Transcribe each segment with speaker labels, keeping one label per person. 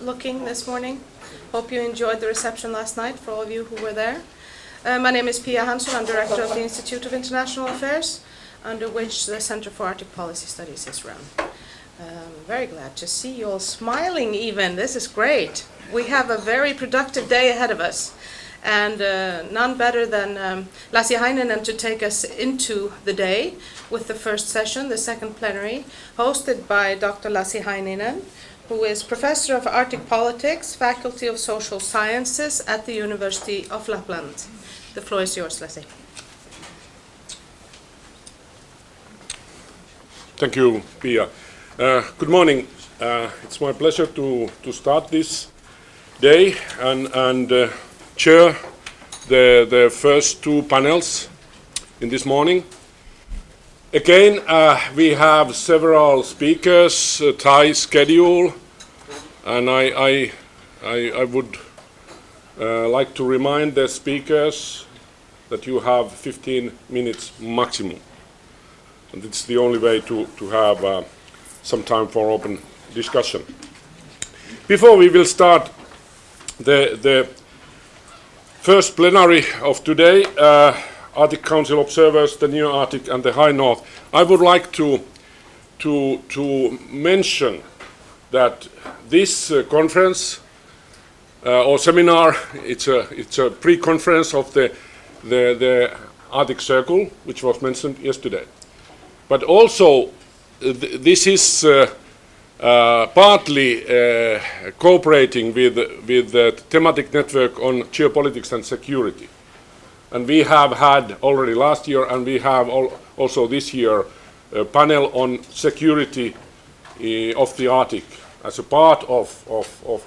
Speaker 1: looking this morning. Hope you enjoyed the reception last night, for all of you who were there. My name is Pia Hansson. I'm Director of the Institute of International Affairs, under which the Center for Arctic Policy Studies is run. Very glad to see you all smiling even. This is great. We have a very productive day ahead of us. And none better than Lasse Heininen to take us into the day with the first session, the second plenary, hosted by Dr. Lasse Heininen, who is Professor of Arctic Politics, Faculty of Social Sciences at the University of Lapland. The floor is yours, Lasse.
Speaker 2: Thank you, Pia. Good morning. It's my pleasure to start this day and chair the first two panels in this morning. Again, we have several speakers, tight schedule, and I would like to remind the speakers that you have 15 minutes maximum. And it's the only way to have some time for open discussion. Before we will start the first plenary of today, Arctic Council observers, the Near Arctic and the High North, I would like to mention that this conference or seminar, it's a pre-conference of the Arctic Circle, which was mentioned yesterday. But also, this is partly cooperating with the thematic network on geopolitics and security. And we have had already last year, and we have also this year, a panel on security of the Arctic as a part of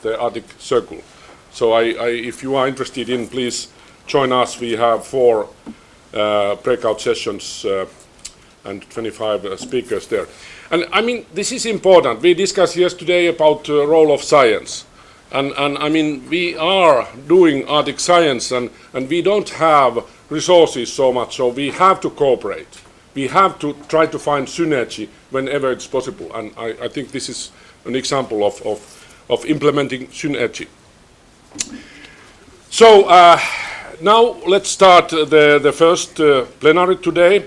Speaker 2: the Arctic Circle. So if you are interested in, please join us. We have 4 breakout sessions and 25 speakers there. And I mean, this is important. We discussed yesterday about the role of science. And I mean, we are doing Arctic science and we don't have resources so much, so we have to cooperate. We have to try to find synergy whenever it's possible. And I think this is an example of implementing synergy. So now let's start the first plenary today.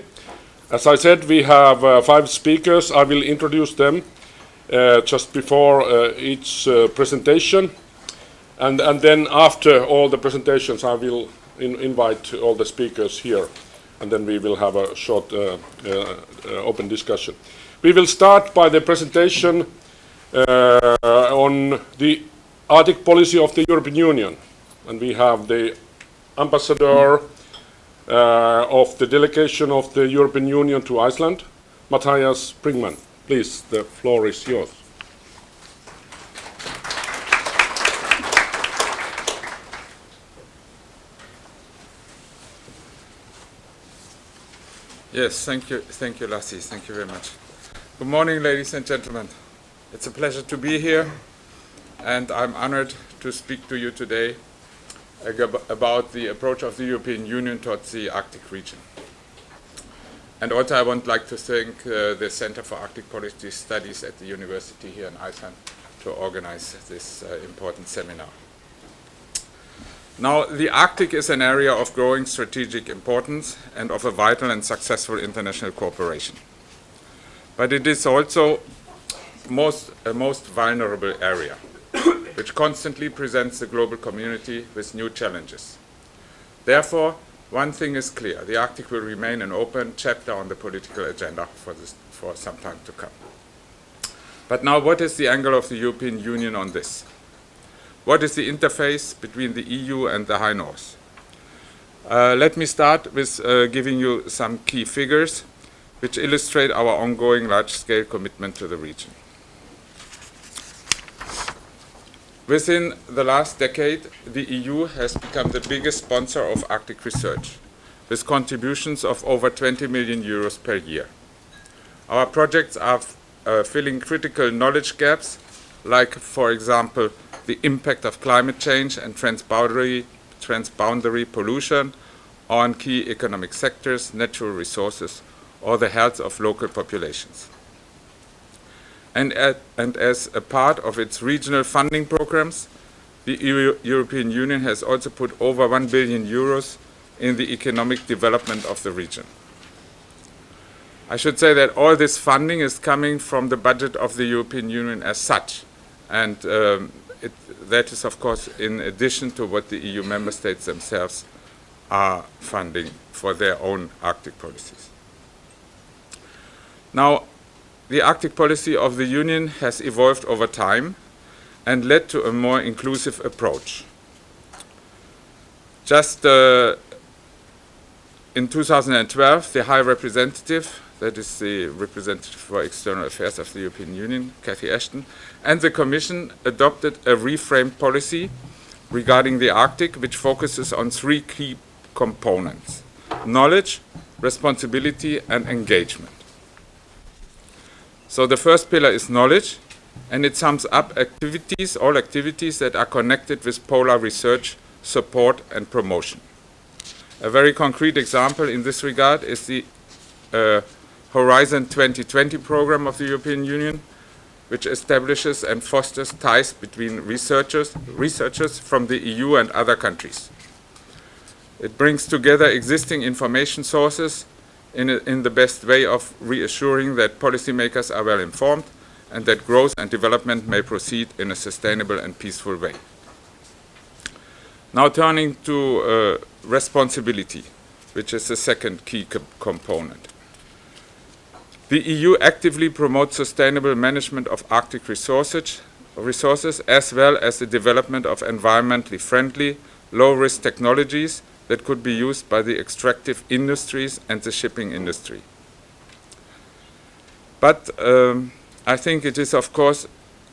Speaker 2: As I said, we have 5 speakers. I will introduce them just before each presentation. And then after all the presentations, I will invite all the speakers here. And then we will have a short open discussion. We will start by the presentation on the Arctic policy of the European Union. And we have the ambassador of the delegation of the European Union to Iceland, Matthias Brinkmann. Please, the floor is yours.
Speaker 3: Yes, thank you, Lasse. Thank you very much. Good morning, ladies and gentlemen. It's a pleasure to be here, and I'm honored to speak to you today about the approach of the European Union towards the Arctic region. And also I would like to thank the Center for Arctic Policy Studies at the University here in Iceland to organize this important seminar. Now, the Arctic is an area of growing strategic importance and of a vital and successful international cooperation. But it is also a most vulnerable area, which constantly presents the global community with new challenges. Therefore, one thing is clear: the Arctic will remain an open chapter on the political agenda for some time to come. But now, what is the angle of the European Union on this? What is the interface between the EU and the High North? Let me start with giving you some key figures which illustrate our ongoing large-scale commitment to the region. Within the last decade, the EU has become the biggest sponsor of Arctic research, with contributions of over 20 million euros per year. Our projects are filling critical knowledge gaps, like, for example, the impact of climate change and transboundary pollution on key economic sectors, natural resources, or the health of local populations. and as a part of its regional funding programs, the European Union has also put over 1 billion euros in the economic development of the region. I should say that all this funding is coming from the budget of the European Union as such, and that is of course in addition to what the EU member states themselves are funding for their own Arctic policies. Now, the Arctic policy of the Union has evolved over time and led to a more inclusive approach. Just in 2012, the High Representative, that is the representative for external affairs of the European Union, Cathy Ashton, and the Commission adopted a reframed policy regarding the Arctic, which focuses on 3 key components: knowledge, responsibility, and engagement. So the first pillar is knowledge, and it sums up activities, all activities that are connected with polar research, support, and promotion. A very concrete example in this regard is the Horizon 2020 program of the European Union, which establishes and fosters ties between researchers from the EU and other countries. It brings together existing information sources in the best way of reassuring that policymakers are well informed and that growth and development may proceed in a sustainable and peaceful way. Now turning to responsibility, which is the second key component. The EU actively promotes sustainable management of Arctic resources as well as the development of environmentally friendly, low-risk technologies that could be used by the extractive industries and the shipping industry. But I think it is, of course,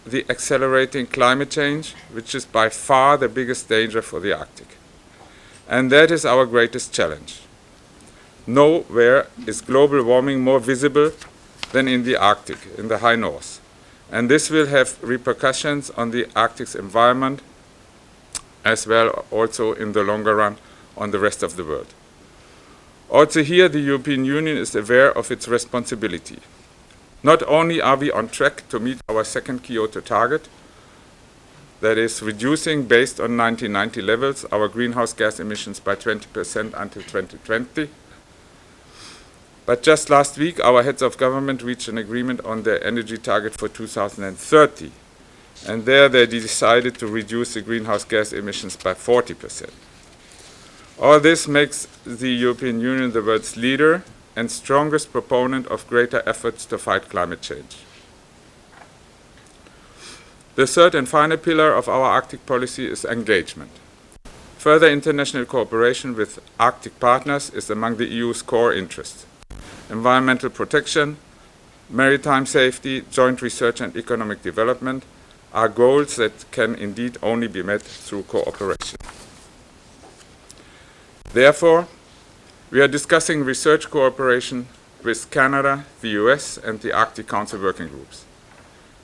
Speaker 3: the accelerating climate change, which is by far the biggest danger for the Arctic. And that is our greatest challenge. Nowhere is global warming more visible than in the Arctic, in the high north. And this will have repercussions on the Arctic's environment, as well also in the longer run on the rest of the world. Also here, the European Union is aware of its responsibility. Not only are we on track to meet our second Kyoto target, that is reducing based on 1990 levels our greenhouse gas emissions by 20% until 2020, but just last week our heads of government reached an agreement on their energy target for 2030, and there they decided to reduce the greenhouse gas emissions by 40%. All this makes the European Union the world's leader and strongest proponent of greater efforts to fight climate change. The third and final pillar of our Arctic policy is engagement. Further international cooperation with Arctic partners is among the EU's core interests. Environmental protection, maritime safety, joint research and economic development are goals that can indeed only be met through cooperation. Therefore, we are discussing research cooperation with Canada, the US, and the Arctic Council working groups.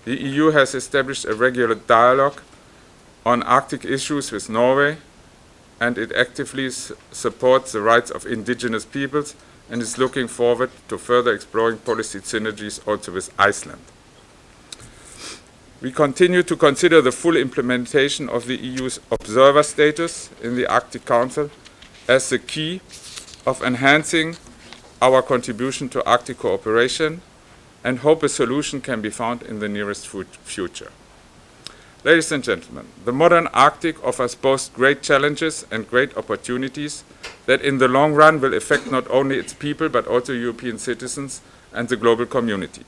Speaker 3: The EU has established a regular dialogue on Arctic issues with Norway, and it actively supports the rights of indigenous peoples and is looking forward to further exploring policy synergies also with Iceland. We continue to consider the full implementation of the EU's observer status in the Arctic Council as the key of enhancing our contribution to Arctic cooperation and hope a solution can be found in the nearest future. Ladies and gentlemen, the modern Arctic offers both great challenges and great opportunities that in the long run will affect not only its people but also European citizens and the global community.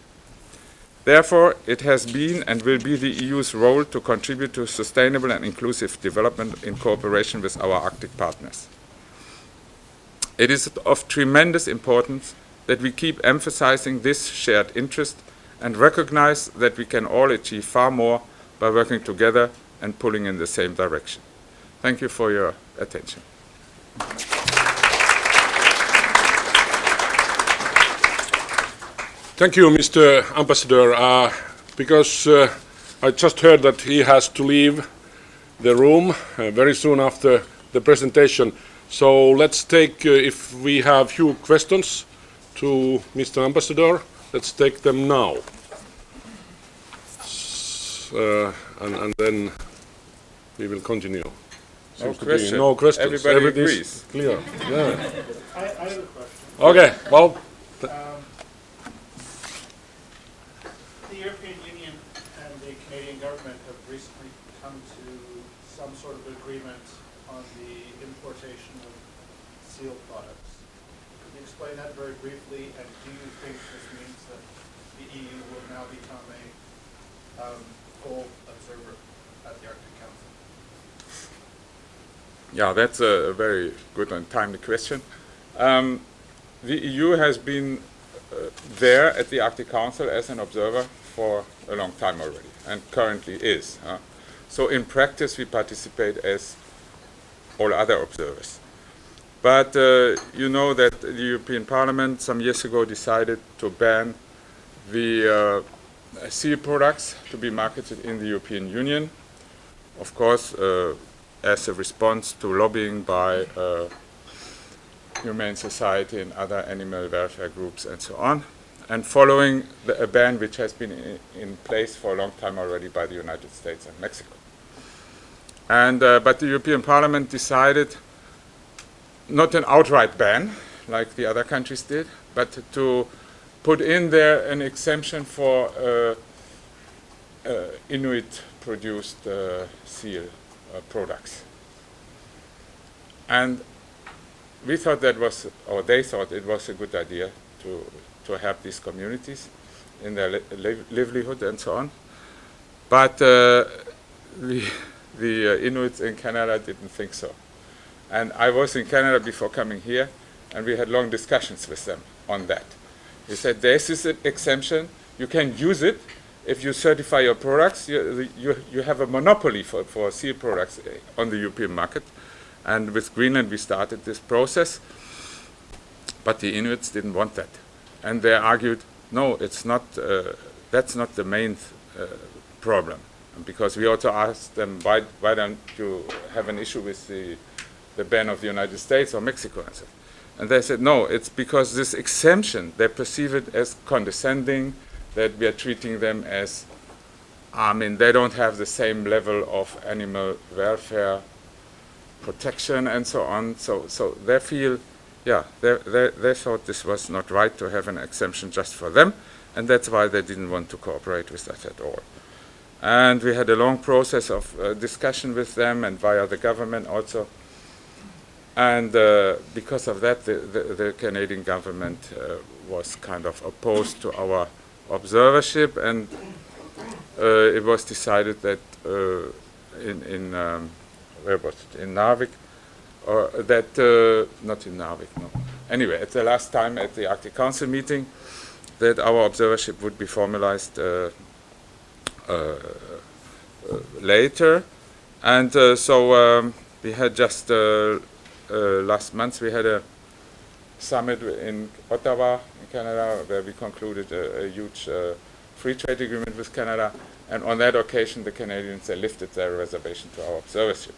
Speaker 3: Therefore, it has been and will be the EU's role to contribute to sustainable and inclusive development in cooperation with our Arctic partners. It is of tremendous importance that we keep emphasizing this shared interest and recognize that we can all achieve far more by working together and pulling in the same direction. Thank you for your attention.
Speaker 2: Thank you, Mr. Ambassador. Because I just heard that he has to leave the room very soon after the presentation. So let's take, if we have few questions to Mr. Ambassador, let's take them now. questions, and then we will continue.
Speaker 3: No
Speaker 2: Seems to be
Speaker 3: question.
Speaker 2: no questions.
Speaker 3: Everybody
Speaker 2: Everything is
Speaker 3: agrees.
Speaker 2: clear. Yeah.
Speaker 4: I have a question.
Speaker 2: Okay. Well,
Speaker 4: The European Union and the Canadian government have recently come to some sort of agreement on the importation of seal products. Could you explain that very briefly, and do you think this means that the EU will now become a full observer at the Arctic Council?
Speaker 3: Yeah, that's a very good and timely question. The EU has been there at the Arctic Council as an observer for a long time already, and currently is. So in practice, we participate as all other observers. But you know that the European Parliament some years ago decided to ban the seal products to be marketed in the European Union, of course, as a response to lobbying by Humane Society and other animal welfare groups and so on, and following a ban which has been in place for a long time already by the United States and Mexico. And but the European Parliament decided not an outright ban like the other countries did, but to put in there an exemption for Inuit-produced seal products. And we thought that was, or they thought it was a good idea to help these communities in their livelihood and so on. But the Inuits in Canada didn't think so. And I was in Canada before coming here, and we had long discussions with them on that. They said, there's this exemption, you can use it. If you certify your products, you have a monopoly for seal products on the European market. And with Greenland, we started this process. But the Inuits didn't want that. And they argued, no, it's not, that's not the main problem. And because we also asked them, why don't you have an issue with the ban of the United States or Mexico and so on. And they said, no, it's because this exemption, they perceive it as condescending, that we are treating them as, I mean, they don't have the same level of animal welfare protection and so on. So they feel, yeah, they thought this was not right to have an exemption just for them, and that's why they didn't want to cooperate with us at all. And we had a long process of discussion with them and via the government also. And because of that, the Canadian government was kind of opposed to our observership, and it was decided that where was it? In Narvik, or that not in Narvik, no. Anyway, at the last time at the Arctic Council meeting, that our observership would be formalized later, and so we had just last month we had a summit in Ottawa, in Canada, where we concluded a huge free trade agreement with Canada, and on that occasion the Canadians, they lifted their reservation to our observership.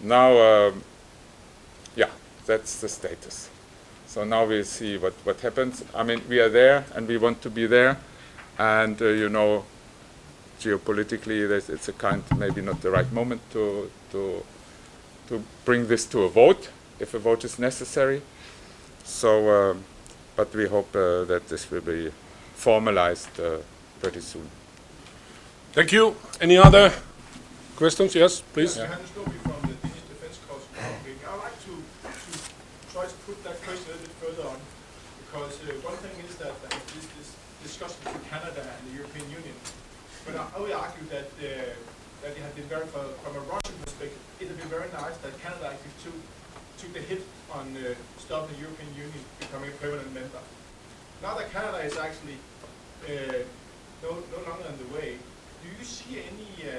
Speaker 3: Now, yeah, that's the status. So now we'll see what happens. I mean, we are there and we want to be there, and you know, geopolitically it's a kind, maybe not the right moment to bring this to a vote, if a vote is necessary. So, but we hope that this will be formalized pretty soon.
Speaker 2: thank you. Any other questions? Yes, please.
Speaker 4: From the Danish Defense Course. I'd like to try to put that question a little bit further on, because one thing is that this discussion between Canada and the European Union, but I would argue that it had been very, from a Russian perspective, it had been very nice that Canada actually took the hit on stopping the European Union becoming a permanent member. Now that Canada is actually no longer in the way, do you see any,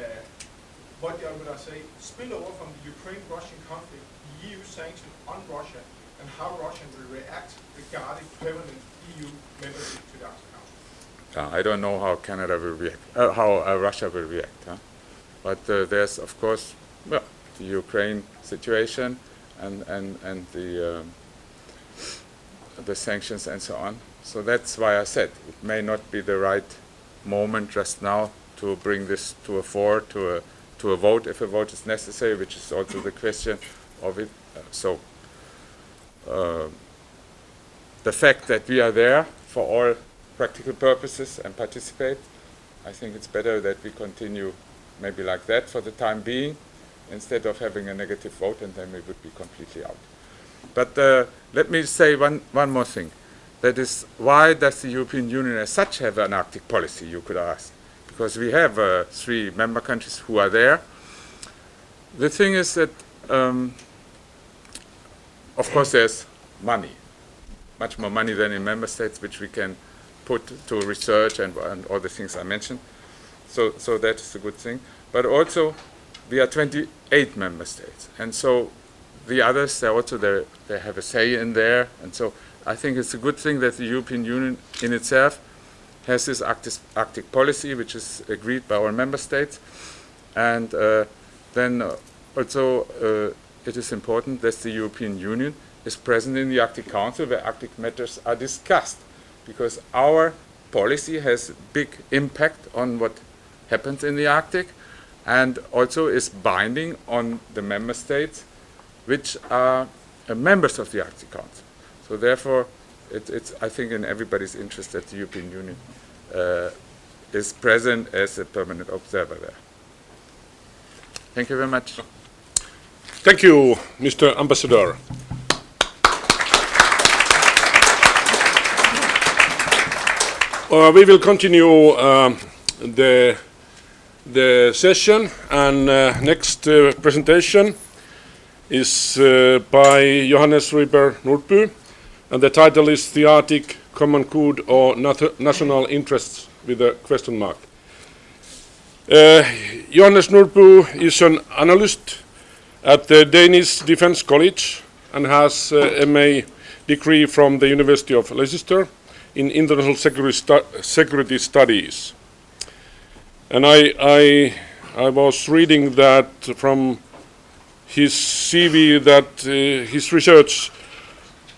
Speaker 4: what would I say, spillover from the Ukraine-Russian conflict, the EU sanctions on Russia, and how Russia will react regarding permanent EU membership to the Arctic Council?
Speaker 3: I don't know how Canada will react, how Russia will react. But there's, of course, well, the Ukraine situation and the sanctions and so on. So that's why I said it may not be the right moment just now to bring this to a fore, to a vote if a vote is necessary, which is also the question of it. The fact that we are there for all practical purposes and participate, I think it's better that we continue maybe like that for the time being, instead of having a negative vote, and then we would be completely out. But let me say one more thing. That is, why does the European Union as such have an Arctic policy, you could ask? Because we have 3 member countries who are there. The thing is that, of course, there's money, much more money than in member states, which we can put to research and all the things I mentioned. So that is a good thing. But also, we are 28 member states, and so the others, they have a say in there, and so I think it's a good thing that the European Union in itself has this Arctic policy, which is agreed by all member states, and then also it is important that the European Union is present in the Arctic Council, where Arctic matters are discussed, because our policy has big impact on what happens in the Arctic, and also is binding on the member states which are members of the Arctic Council. So therefore, it's I think in everybody's interest that the European Union is present as a permanent observer there. Thank you very much.
Speaker 2: Thank you, Mr. Ambassador. We will continue the session, and next presentation is by Johannes Ryber Nordby, and the title is The Arctic Common Good or National Interests with a question mark. Johannes Nordby is an analyst at the Danish Defence College and has a MA degree from the University of Leicester in International Security Studies. And I was reading that from his CV that his research,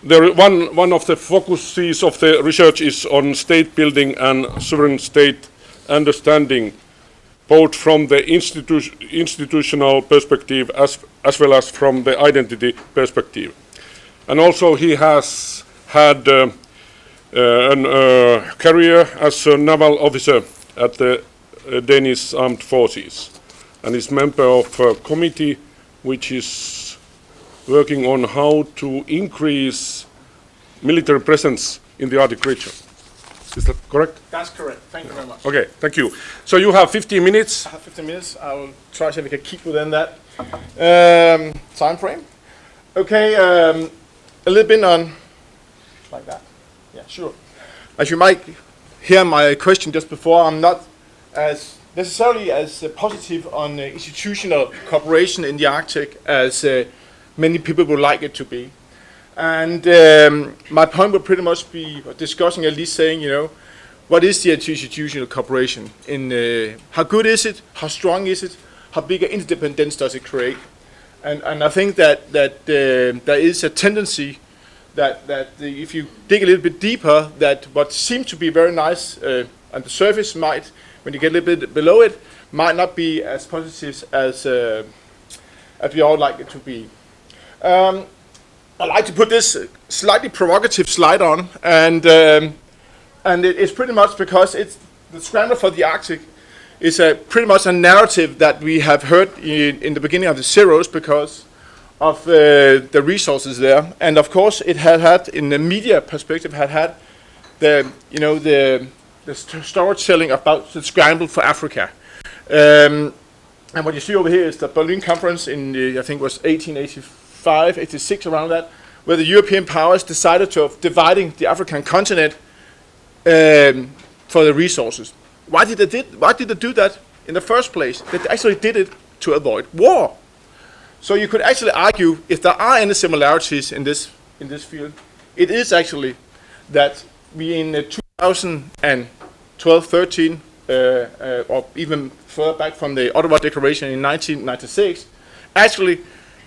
Speaker 2: one of the focuses of the research is on state building and sovereign state understanding, both from the institutional perspective as well as from the identity perspective. And also he has had a career as a naval officer at the Danish Armed Forces, and is member of a committee which is working on how to increase military presence in the Arctic region. Is that correct?
Speaker 4: That's correct. Thank you very much.
Speaker 2: Okay, thank you. So you have 15 minutes.
Speaker 4: I have 15 minutes. I will try to see if we can keep within that time frame. Okay, a little bit on, like that. Yeah, sure. As you might hear my question just before, I'm not as necessarily as positive on institutional cooperation in the Arctic as many people would like it to be. And my point would pretty much be discussing, at least saying, what is the institutional cooperation? How good is it? How strong is it? How big an interdependence does it create? And I think that there is a tendency that if you dig a little bit deeper, that what seems to be very nice on the surface might, when you get a little bit below it, might not be as positive as we all like it to be. I like to put this slightly provocative slide on, and it's pretty much because it's the scramble for the Arctic is pretty much a narrative that we have heard in the beginning of the zeros because of the resources there, and of course it had in the media perspective had the storytelling about the scramble for Africa. And what you see over here is the Berlin Conference in, I think it was 1885, 86, around that, where the European powers decided to dividing the African continent for the resources. Why did they do that in the first place? They actually did it to avoid war. So you could actually argue, if there are any similarities in this field, it is actually that we in 2012, 13, or even further back from the Ottawa Declaration in 1996, actually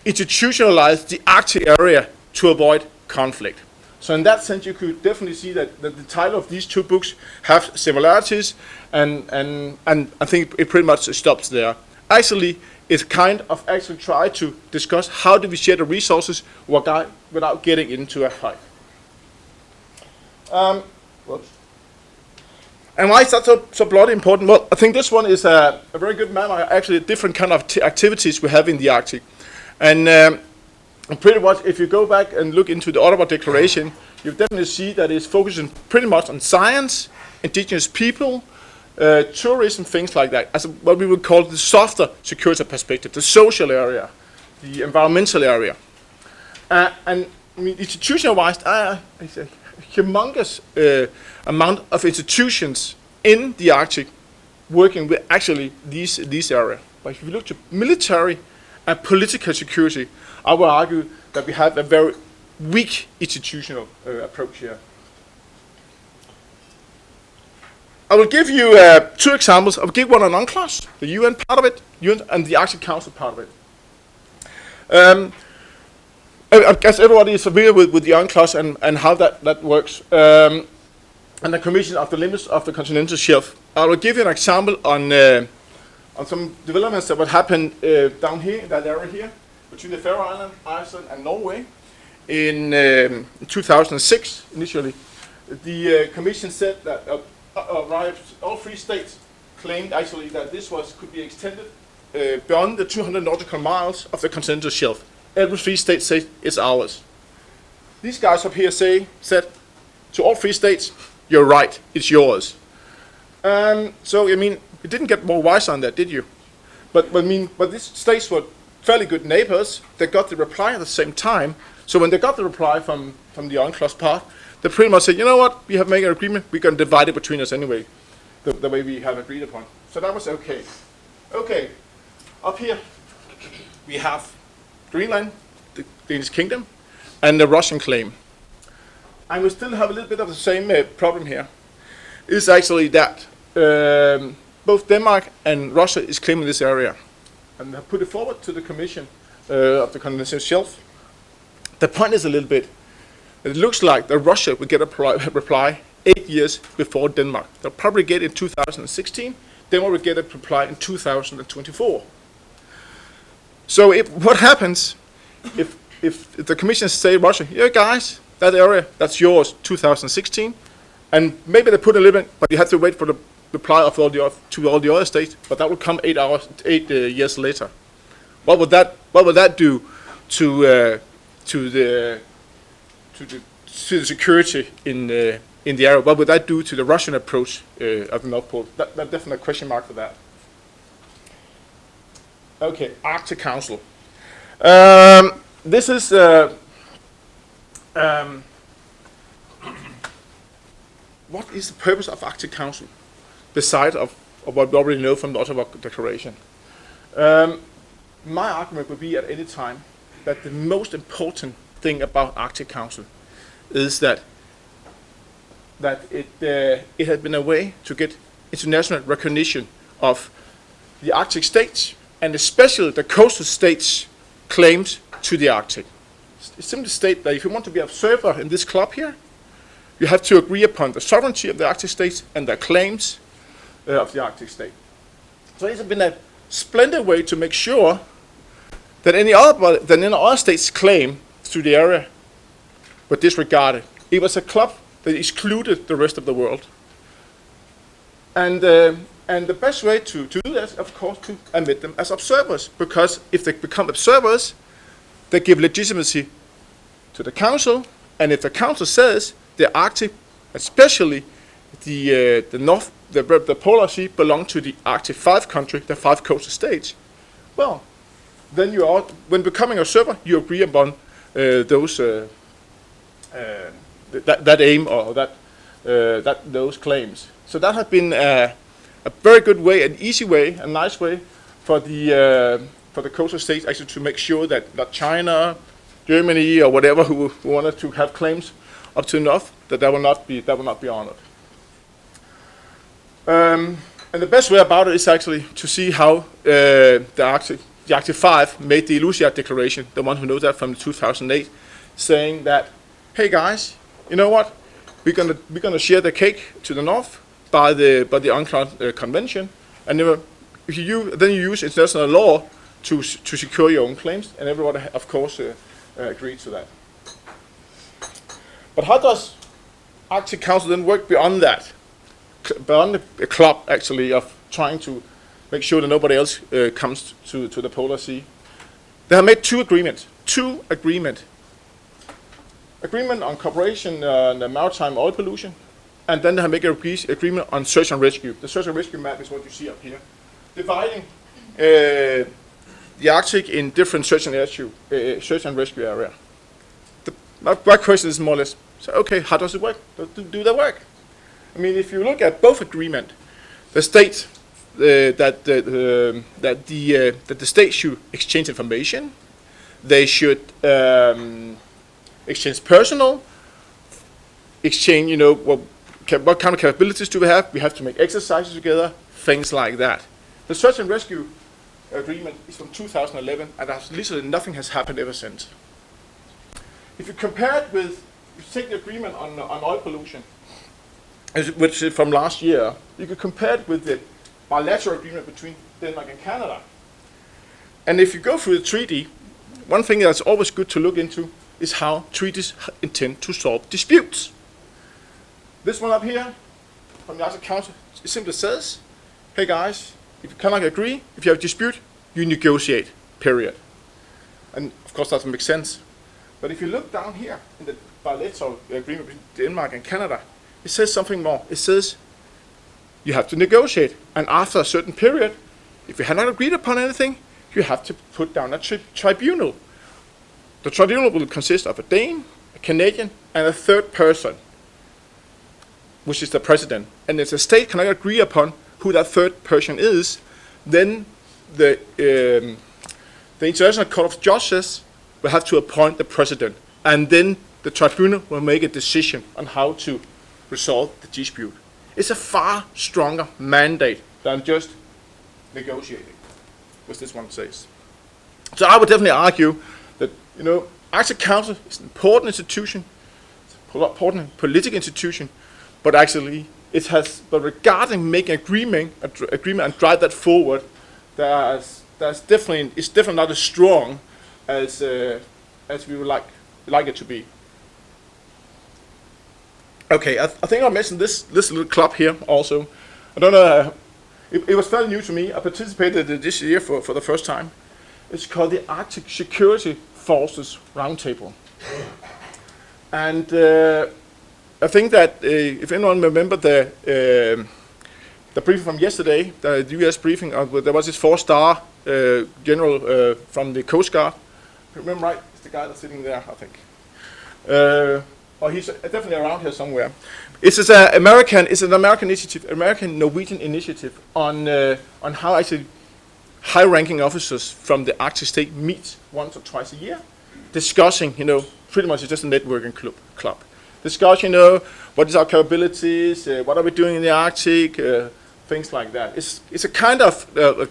Speaker 4: institutionalized the Arctic area to avoid conflict.
Speaker 5: So in that sense, you could definitely see that the title of these two books have similarities, and I think it pretty much stops there. Actually, it kind of actually try to discuss how do we share the resources without getting into a fight. Whoops. And why is that so bloody important? Well, I think this one is a very good map. Actually, different kind of activities we have in the Arctic. And pretty much, if you go back and look into the Ottawa Declaration, you definitely see that it's focusing pretty much on science, indigenous people, tourism, things like that, as what we would call the softer security perspective, the social area, the environmental area. And I mean, institutional-wise, it's a humongous amount of institutions in the Arctic working with actually these areas. But if you look to military and political security, I would argue that we have a very weak institutional approach here. I will give you two examples. I will give one on UNCLOS, the UN part of it, UN and the Arctic Council part of it. I guess everybody is familiar with the UNCLOS and how that works. And the Commission of the Limits of the Continental Shelf. I will give you an example on some developments that would happen down here, in that area here, between the Faroe Islands, Iceland, and Norway in 2006. Initially, the Commission said that all three states claimed actually that this could be extended beyond the 200 nautical miles of the continental shelf. Every three states say it's ours. These guys up here said to all three states, "You're right, it's yours." So I mean, you didn't get more wise on that, did you? But these states were fairly good neighbors. They got the reply at the same time. So when they got the reply from the UNCLOS part, they pretty much said, "You know what? We have made an agreement. We're going to divide it between us anyway, the way we have agreed upon." So that was okay. Okay, up here we have Greenland, the Danish kingdom, and the Russian claim. And we still have a little bit of the same problem here. It's actually that both Denmark and Russia is claiming this area, and they have put it forward to the Commission of the Continental Shelf. The point is a little bit, it looks like that Russia will get a reply 8 years before Denmark. They'll probably get it in 2016. Denmark will get a reply in 2024. So what happens if the Commission say Russia, "Yeah, guys, that area, that's yours, 2016, and maybe they put a limit, but you have to wait for the reply of all the other states, but that will come 8 years later." What would that do to the security in the area? What would that do to the Russian approach of the North Pole? That's definitely a question mark for that. Okay, Arctic Council. This is what is the purpose of Arctic Council, besides of what we already know from the Ottawa Declaration? My argument would be at any time that the most important thing about Arctic Council is that it has been a way to get international recognition of the Arctic states, and especially the coastal states' claims to the Arctic. It simply states that if you want to be an observer in this club here, you have to agree upon the sovereignty of the Arctic states and their claims of the Arctic state. So it's been a splendid way to make sure that any other state's claim to the area were disregarded. It was a club that excluded the rest of the world. And the best way to do that, of course, to admit them as observers, because if they become observers, they give legitimacy to the Council, and if the Council says the Arctic, especially the Polar Sea, belong to the Arctic 5 country, the 5 coastal states, well, then when becoming a observer, you agree upon that aim or those claims. So that has been a very good way, an easy way, a nice way for the coastal states actually to make sure that China, Germany, or whatever who wanted to have claims up to enough, that will not be honored. And the best way about it is actually to see how the Arctic 5 made the Illusia Declaration, the one who knows that from 2008, saying that, hey guys, you know what? We're gonna share the cake to the north by the UNCLOS convention, and then you use international law to secure your own claims, and everybody, of course, agreed to that. But how does Arctic Council then work beyond that? Beyond the club, actually, of trying to make sure that nobody else comes to the Polar Sea. They have made two agreements. Agreement on cooperation on the maritime oil pollution, and then they have made an agreement on search and rescue. The search and rescue map is what you see up here, dividing the Arctic in different search and rescue area. My question is more or less, so okay, how does it work? Do they work? I mean, if you look at both agreements, the state that the state should exchange information, they should exchange personnel, exchange, you know, what kind of capabilities do we have? We have to make exercises together, things like that. The search and rescue agreement is from 2011, and literally nothing has happened ever since. If you compare it with, if you take the agreement on oil pollution, which is from last year, you could compare it with the bilateral agreement between Denmark and Canada. And if you go through the treaty, one thing that's always good to look into is how treaties intend to solve disputes. This one up here, from the Arctic Council, it simply says, hey guys, if you cannot agree, if you have a dispute, you negotiate, period. And of course that doesn't make sense. But if you look down here in the bilateral agreement between Denmark and Canada, it says something more. It says you have to negotiate, and after a certain period, if you have not agreed upon anything, you have to put down a tribunal. The tribunal will consist of a Dane, a Canadian, and a third person, which is the president. And if the state cannot agree upon who that third person is, then the International Court of Justice will have to appoint the president, and then the tribunal will make a decision on how to resolve the dispute. It's a far stronger mandate than just negotiating, which this one says. So I would definitely argue that, you know, Arctic Council is an important institution, it's an important political institution, but actually it has, but regarding making agreement and drive that forward, it's definitely not as strong as we would like it to be. Okay, I think I mentioned this little club here also. I don't know, it was fairly new to me. I participated this year for the first time. It's called the Arctic Security Forces Roundtable. And I think that if anyone remember the briefing from yesterday, the US briefing, there was this 4-star general from the Coast Guard. Remember right? It's the guy that's sitting there, I think. Or he's definitely around here somewhere. It's an American initiative, American-Norwegian initiative on how actually high-ranking officers from the Arctic state meet once or twice a year, discussing, you know, pretty much it's just a networking club. Discuss, you know, what is our capabilities, what are we doing in the Arctic, things like that. It's a kind of a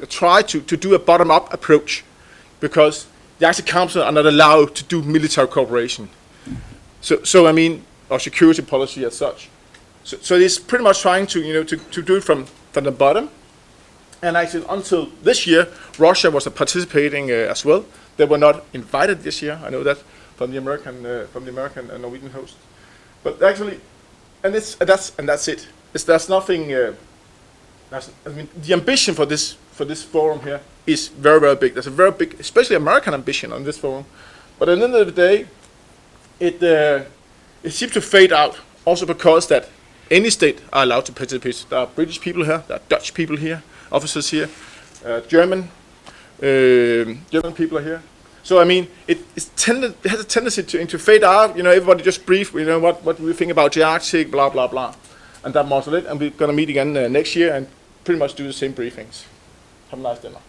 Speaker 5: try to do a bottom-up approach, because the Arctic Council are not allowed to do military cooperation. So I mean, or security policy as such. So it's pretty much trying to, you know, to do it from the bottom. And actually, until this year, Russia was participating as well. They were not invited this year. I know that from the American and Norwegian host. But actually, that's it. There's nothing. I mean, the ambition for this forum here is very, very big. There's a very big, especially American ambition on this forum. But at the end of the day, it seems to fade out. Also because that any state are allowed to participate. There are British people here, there are Dutch people here, officers here, German people are here. So I mean, it has a tendency to fade out. You know, everybody just brief. You know, what do we think about the Arctic, blah blah blah, and that most of it. And we're gonna meet again next year and pretty much do the same briefings. Have a nice dinner.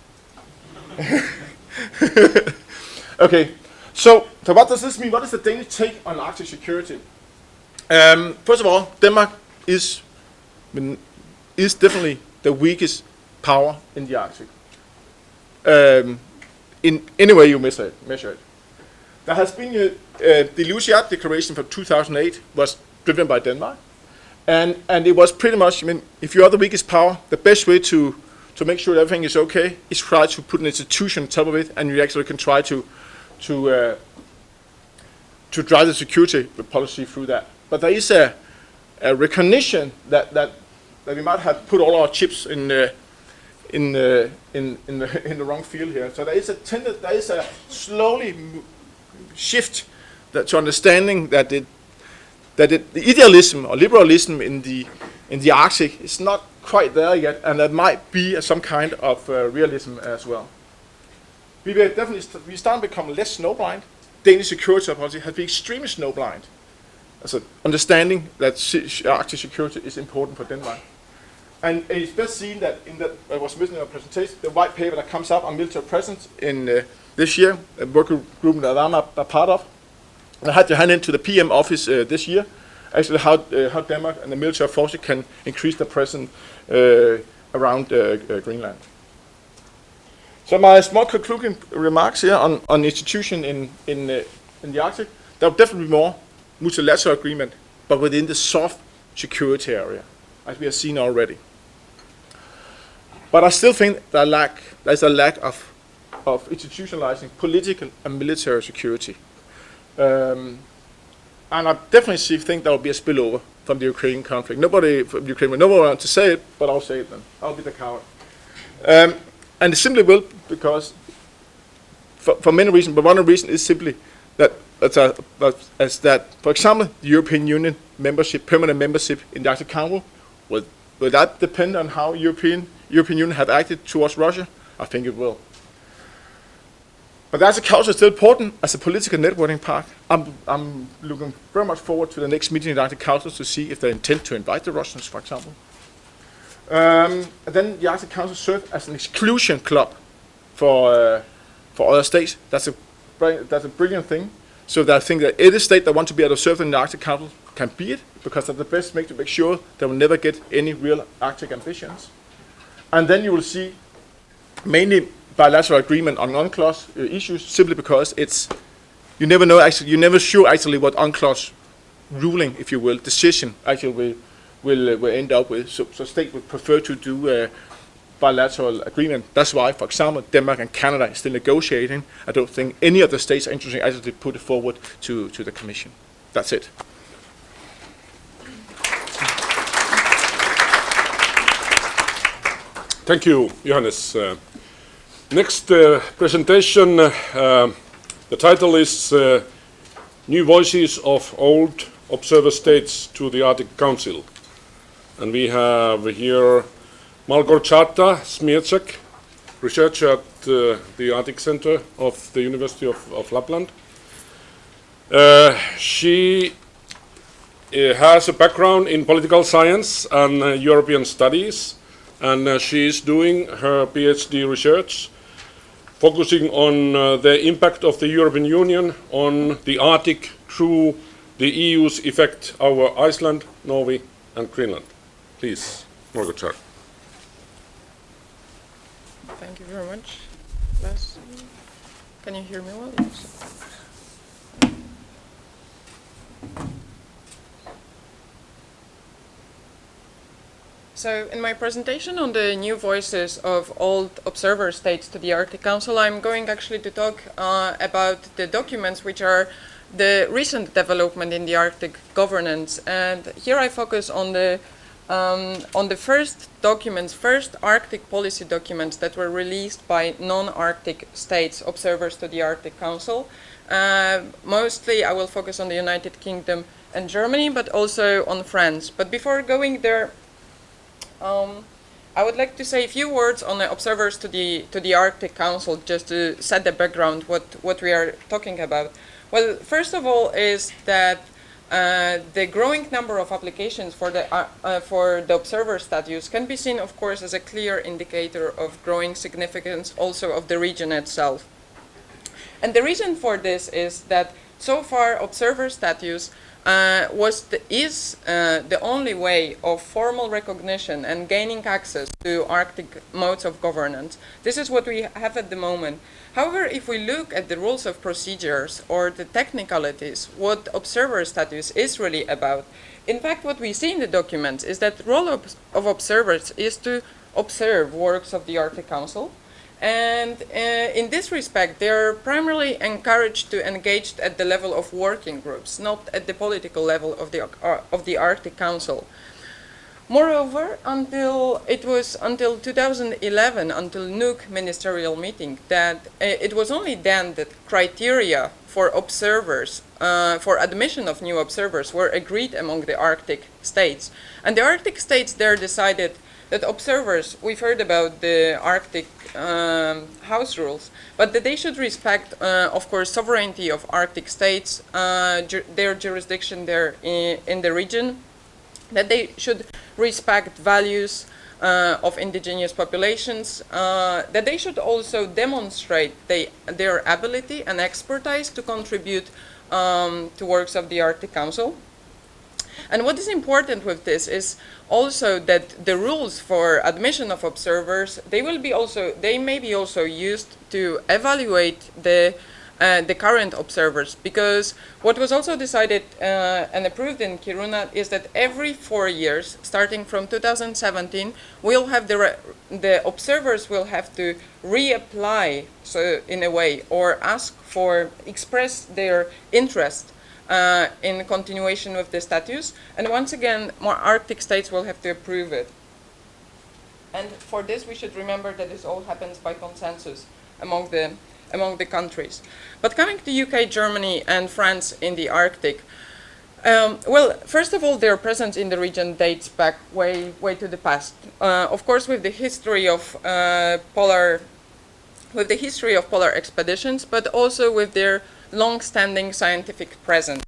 Speaker 5: Okay, so what does this mean? What is the Danish take on Arctic security? First of all, Denmark is definitely the weakest power in the Arctic. In any way you measure it. There has been the Lucia Declaration from 2008 was driven by Denmark, and it was pretty much, I mean, if you are the weakest power, the best way to make sure everything is okay is try to put an institution on top of it, and you actually can try to drive the security policy through that. But there is a recognition that we might have put all our chips in the wrong field here. So there is a slowly shift to understanding that the idealism or liberalism in the Arctic is not quite there yet, and there might be some kind of realism as well. We start to become less snowblind. Danish security policy has been extremely snowblind. Also, understanding that Arctic security is important for Denmark. And it's best seen that in that I was mentioning in our presentation, the white paper that comes up on military presence in this year, a working group that I'm a part of. And I had to hand into the PM office this year, actually how Denmark and the military forces can increase their presence around Greenland. So my small concluding remarks here on institution in the Arctic. There will definitely be more multilateral agreement, but within the soft security area, as we have seen already. But I still think there's a lack of institutionalizing political and military security. And I definitely think there will be a spillover from the Ukrainian conflict. Nobody from Ukraine, no one wants to say it, but I'll say it then. I'll be the coward. And it simply will, because for many reasons, but one of the reasons is simply that, for example, the European Union membership, permanent membership in the Arctic Council, will that depend on how European Union have acted towards Russia? I think it will. But the Arctic Council is still important as a political networking part. I'm looking very much forward to the next meeting in the Arctic Council to see if they intend to invite the Russians, for example. And then the Arctic Council serves as an exclusion club for other states. That's a brilliant thing. So that I think that any state that wants to be observed in the Arctic Council can be it, because that's the best way to make sure they will never get any real Arctic ambitions. And then you will see mainly bilateral agreement on UNCLOS issues, simply because you never know actually, you're never sure actually what UNCLOS ruling, if you will, decision actually will end up with. So state would prefer to do a bilateral agreement. That's why, for example, Denmark and Canada is still negotiating. I don't think any of the states are interested actually to put it forward to the Commission. That's it.
Speaker 2: Thank you, Johannes. Next presentation, the title is New Voices of Old Observer States to the Arctic Council. And we have here Malgorzata Smiecek, researcher at the Arctic Center of the University of Lapland. She has a background in political science and European studies, and she is doing her PhD research focusing on the impact of the European Union on the Arctic through the EU's effect over Iceland, Norway and Greenland. Please, Margaret.
Speaker 6: Thank you very much. Can you hear me well? Yes. So in my presentation on the new voices of old observer states to the Arctic Council, I'm going actually to talk about the documents which are the recent development in the Arctic governance. And here I focus on the first Arctic policy documents that were released by non-Arctic states, observers to the Arctic Council. Mostly I will focus on the United Kingdom and Germany, but also on France. But before going there, I would like to say a few words on the observers to the Arctic Council, just to set the background what we are talking about. Well, first of all is that the growing number of applications for the observer status can be seen, of course, as a clear indicator of growing significance also of the region itself. And the reason for this is that so far observer status is the only way of formal recognition and gaining access to Arctic modes of governance. This is what we have at the moment. However, if we look at the rules of procedures or the technicalities, what observer status is really about, in fact, what we see in the documents is that the role of observers is to observe works of the Arctic Council. And in this respect, they are primarily encouraged to engage at the level of working groups, not at the political level of the Arctic Council. Moreover, until 2011, until Nuuk ministerial meeting, that it was only then that criteria for observers, for admission of new observers, were agreed among the Arctic states. And the Arctic states there decided that observers, we've heard about the Arctic House rules, but that they should respect, of course, sovereignty of Arctic states, their jurisdiction there in the region, that they should respect values of indigenous populations, that they should also demonstrate their ability and expertise to contribute to works of the Arctic Council. And what is important with this is also that the rules for admission of observers, they may be also used to evaluate the current observers, because what was also decided and approved in Kiruna is that every 4 years, starting from 2017, we'll have the observers will have to reapply, so in a way, or express their interest in continuation with the status, and once again, more Arctic states will have to approve it. And for this, we should remember that this all happens by consensus among the countries. But coming to UK, Germany, and France in the Arctic, well, first of all, their presence in the region dates back way to the past. Of course, with the history of polar expeditions, but also with their long-standing scientific presence.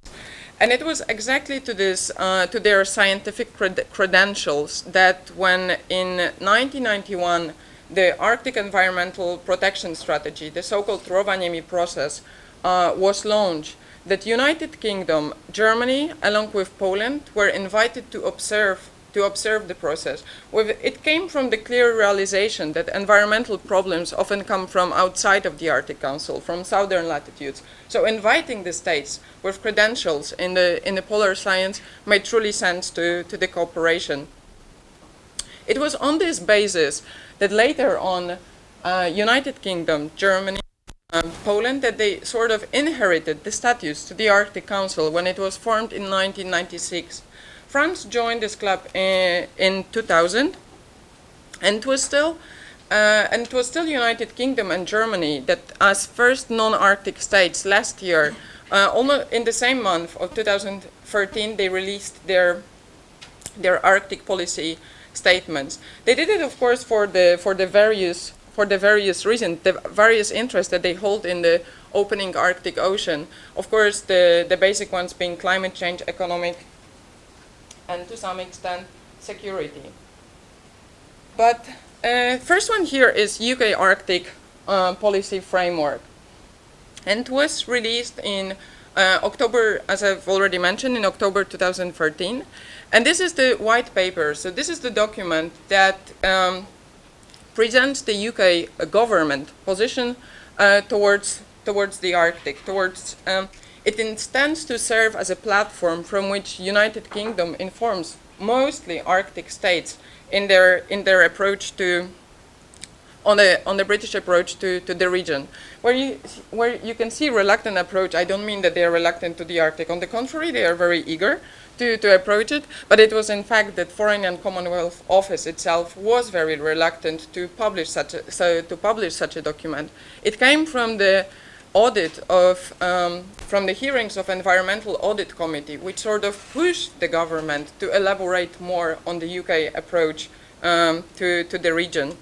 Speaker 6: And it was exactly to their scientific credentials that when in 1991 the Arctic Environmental Protection Strategy, the so-called Rovaniemi process, was launched, that United Kingdom, Germany, along with Poland, were invited to observe the process. It came from the clear realization that environmental problems often come from outside of the Arctic Council, from southern latitudes. So inviting the states with credentials in the polar science made truly sense to the cooperation. It was on this basis that later on United Kingdom, Germany, Poland, that they sort of inherited the status to the Arctic Council when it was formed in 1996. France joined this club in 2000, and it was still United Kingdom and Germany that, as first non-Arctic states last year, almost in the same month of 2013, they released their Arctic policy statements. They did it, of course, for the various reasons, the various interests that they hold in the opening Arctic Ocean. Of course, the basic ones being climate change, economic, and to some extent security. But first one here is UK Arctic policy framework, and it was released in October, as I've already mentioned, in October 2013. And this is the white paper. So this is the document that presents the UK government position towards the Arctic. It intends to serve as a platform from which United Kingdom informs mostly Arctic states in their approach on the British approach to the region. Where you can see reluctant approach, I don't mean that they are reluctant to the Arctic. On the contrary, they are very eager to approach it. But it was in fact that Foreign and Commonwealth Office itself was very reluctant to publish such a document. It came from the audit from the hearings of Environmental Audit Committee, which sort of pushed the government to elaborate more on the UK approach to the region.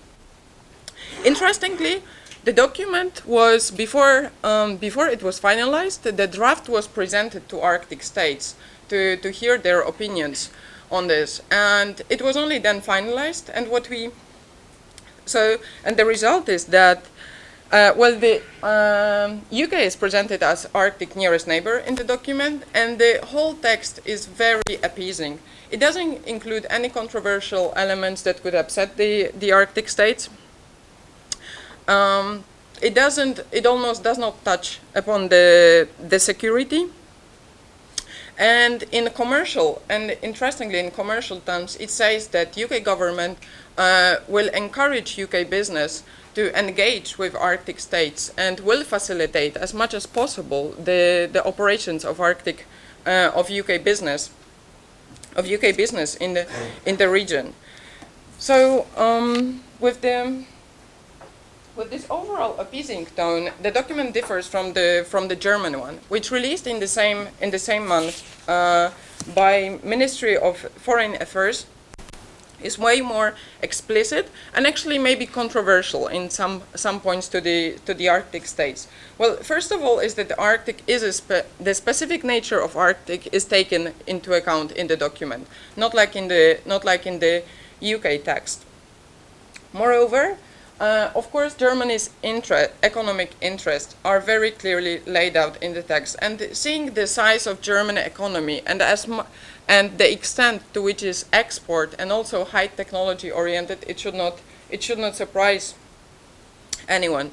Speaker 6: Interestingly, the document was, before it was finalized, the draft was presented to Arctic states to hear their opinions on this, and it was only then finalized. And the result is that Well, the UK is presented as Arctic nearest neighbor in the document, and the whole text is very appeasing. It doesn't include any controversial elements that could upset the Arctic states. It almost does not touch upon the security. And in commercial, and interestingly in commercial terms, it says that UK government will encourage UK business to engage with Arctic states and will facilitate as much as possible the operations of Arctic of UK business in the region. So with this overall appeasing tone, the document differs from the German one, which released in the same month by Ministry of Foreign Affairs, is way more explicit and actually maybe controversial in some points to the Arctic states. Well, first of all, is that the Arctic is the specific nature of Arctic is taken into account in the document, not like in the UK text. Moreover, of course, Germany's economic interests are very clearly laid out in the text, and seeing the size of German economy and the extent to which is export and also high technology oriented, it should not surprise anyone.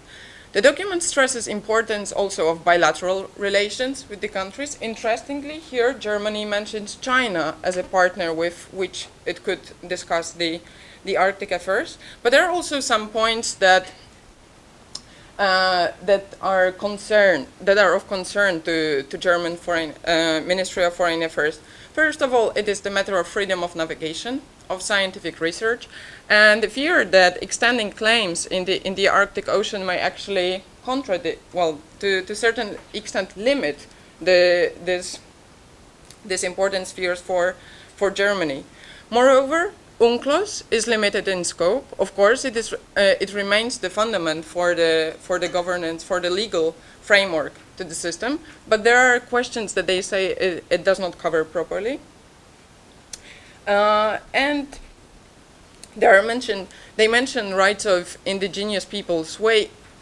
Speaker 6: The document stresses importance also of bilateral relations with the countries. Interestingly, here Germany mentions China as a partner with which it could discuss the Arctic affairs, but there are also some points that are of concern to German Ministry of Foreign Affairs. First of all, it is the matter of freedom of navigation, of scientific research, and the fear that extending claims in the Arctic Ocean may actually to certain extent limit this important spheres for Germany. Moreover, UNCLOS is limited in scope. Of course, it remains the fundament for the governance, for the legal framework to the system, but there are questions that they say it does not cover properly. And they mention rights of indigenous peoples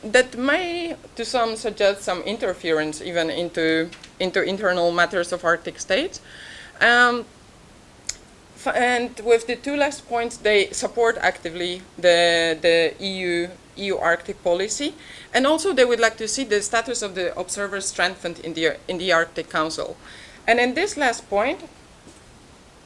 Speaker 6: that may, to some, suggest some interference even into internal matters of Arctic states. And with the two last points, they support actively the EU Arctic policy, and also they would like to see the status of the observers strengthened in the Arctic Council. And in this last point,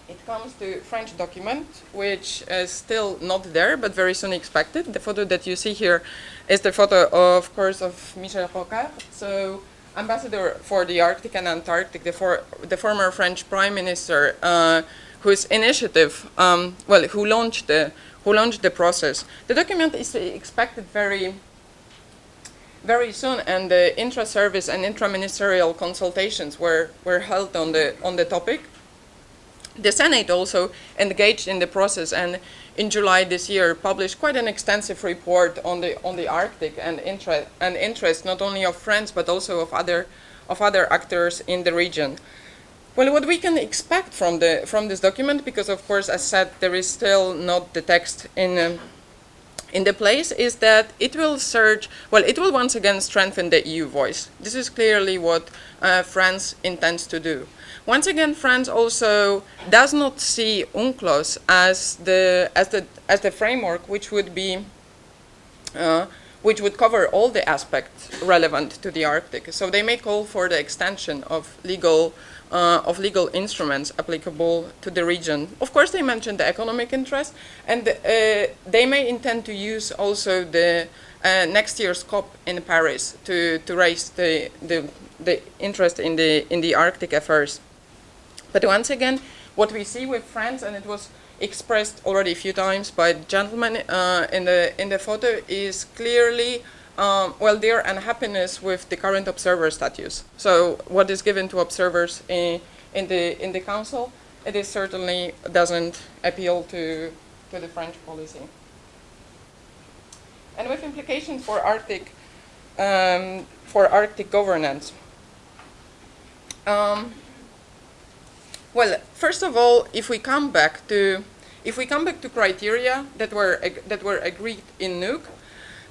Speaker 6: it comes to French document, which is still not there, but very soon expected. The photo that you see here is the photo, of course, of Michel Rocard, so ambassador for the Arctic and Antarctic, the former French Prime Minister, whose initiative, who launched the process. The document is expected very soon, and the intra-service and intra-ministerial consultations were held on the topic. The Senate also engaged in the process, and in July this year published quite an extensive report on the Arctic and interest not only of France but also of other actors in the region. Well, what we can expect from this document, because of course, as said, there is still not the text in the place, is that it will once again strengthen the EU voice. This is clearly what France intends to do. Once again, France also does not see UNCLOS as the framework which would cover all the aspects relevant to the Arctic. So they may call for the extension of legal instruments applicable to the region. Of course, they mentioned the economic interest, and they may intend to use also the next year's COP in Paris to raise the interest in the Arctic affairs. But once again, what we see with France, and it was expressed already a few times by the gentleman in the photo, is clearly their unhappiness with the current observer status. So what is given to observers in the council, it is certainly doesn't appeal to the French policy. And with implications for Arctic governance. Well, first of all, if we come back to criteria that were agreed in Nuuk,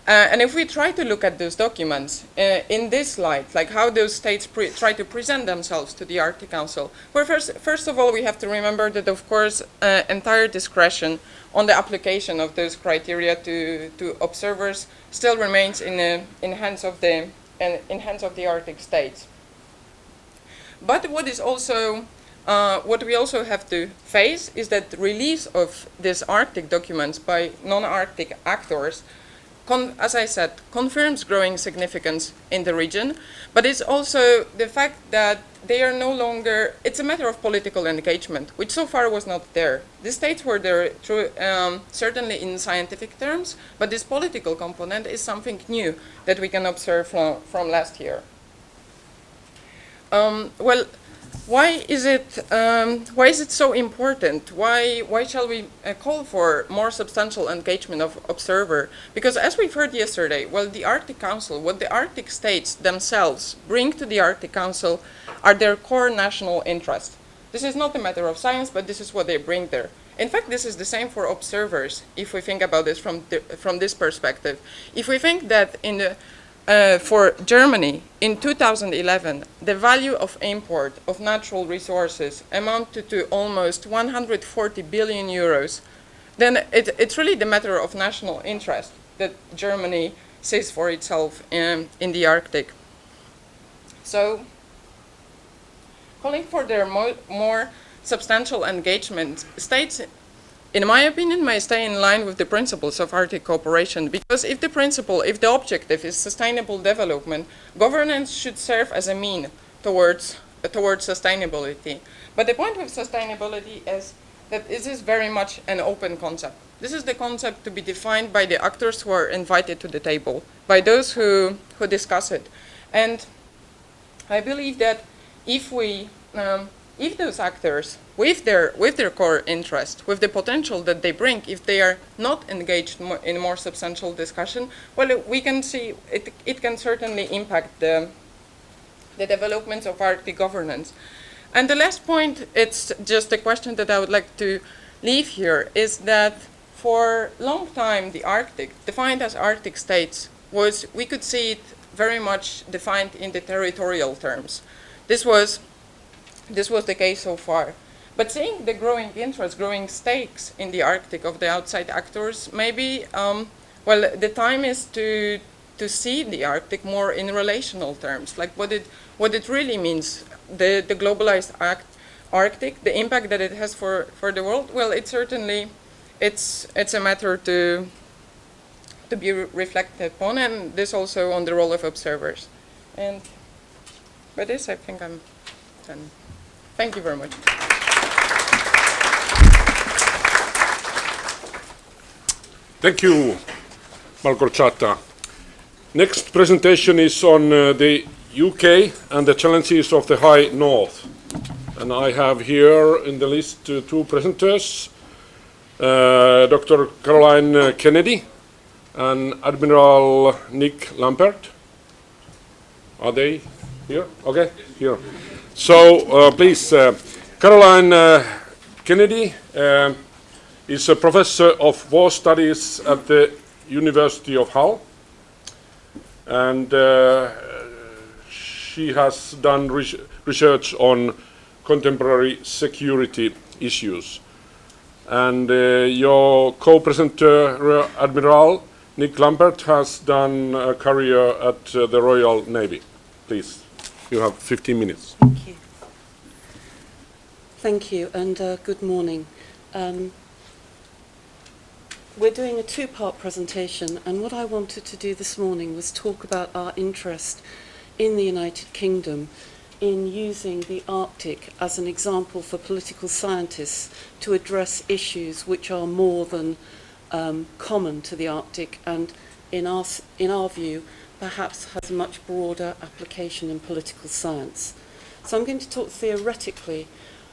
Speaker 6: And if we try to look at those documents in this light, like how those states try to present themselves to the Arctic Council, well, first of all, we have to remember that, of course, entire discretion on the application of those criteria to observers still remains in hands of the Arctic states. But what is also what we also have to face is that the release of these Arctic documents by non-Arctic actors, as I said, confirms growing significance in the region, but it's also the fact that they are no longer, it's a matter of political engagement, which so far was not there. The states were there through, certainly in scientific terms, but this political component is something new that we can observe from last year. Well, why is it so important? Why shall we call for more substantial engagement of observer? Because as we've heard yesterday, well, the Arctic Council, what the Arctic states themselves bring to the Arctic Council are their core national interests. This is not a matter of science, but this is what they bring there. In fact, this is the same for observers, if we think about this from this perspective. If we think that for Germany, in 2011, the value of import of natural resources amounted to almost 140 billion euros, then it's really the matter of national interest that Germany sees for itself in the Arctic. So, calling for their more substantial engagement, states, in my opinion, may stay in line with the principles of Arctic cooperation, because if the objective is sustainable development, governance should serve as a mean towards sustainability. But the point with sustainability is that this is very much an open concept. This is the concept to be defined by the actors who are invited to the table, by those who discuss it. And I believe that if those actors, with their core interest, with the potential that they bring, if they are not engaged in more substantial discussion, well, we can see it can certainly impact the developments of Arctic governance. And the last point, it's just a question that I would like to leave here, is that for a long time the Arctic, defined as Arctic states, we could see it very much defined in the territorial terms. This was the case so far. But seeing the growing interest, growing stakes in the Arctic of the outside actors, maybe, well, the time is to see the Arctic more in relational terms, like what it really means, the globalized Arctic, the impact that it has for the world. Well, it's a matter to be reflected upon, and this also on the role of observers. And by this, I think I'm done. Thank you very much.
Speaker 2: Thank you, Malgorzata. Next presentation is on the UK and the challenges of the High North. And I have here in the list two presenters, Dr. Caroline Kennedy and Admiral Nick Lampert. Are they here? Okay, here. So please, Caroline Kennedy is a professor of war studies at the University of Hull, and she has done research on contemporary security issues. And your co-presenter, Admiral Nick Lampert, has done a career at the Royal Navy. Please, you have 15 minutes.
Speaker 7: Thank you. Thank you, and good morning. We're doing a two-part presentation, and what I wanted to do this morning was talk about our interest in the United Kingdom in using the Arctic as an example for political scientists to address issues which are more than common to the Arctic, and in our view, perhaps has a much broader application in political science. So I'm going to talk theoretically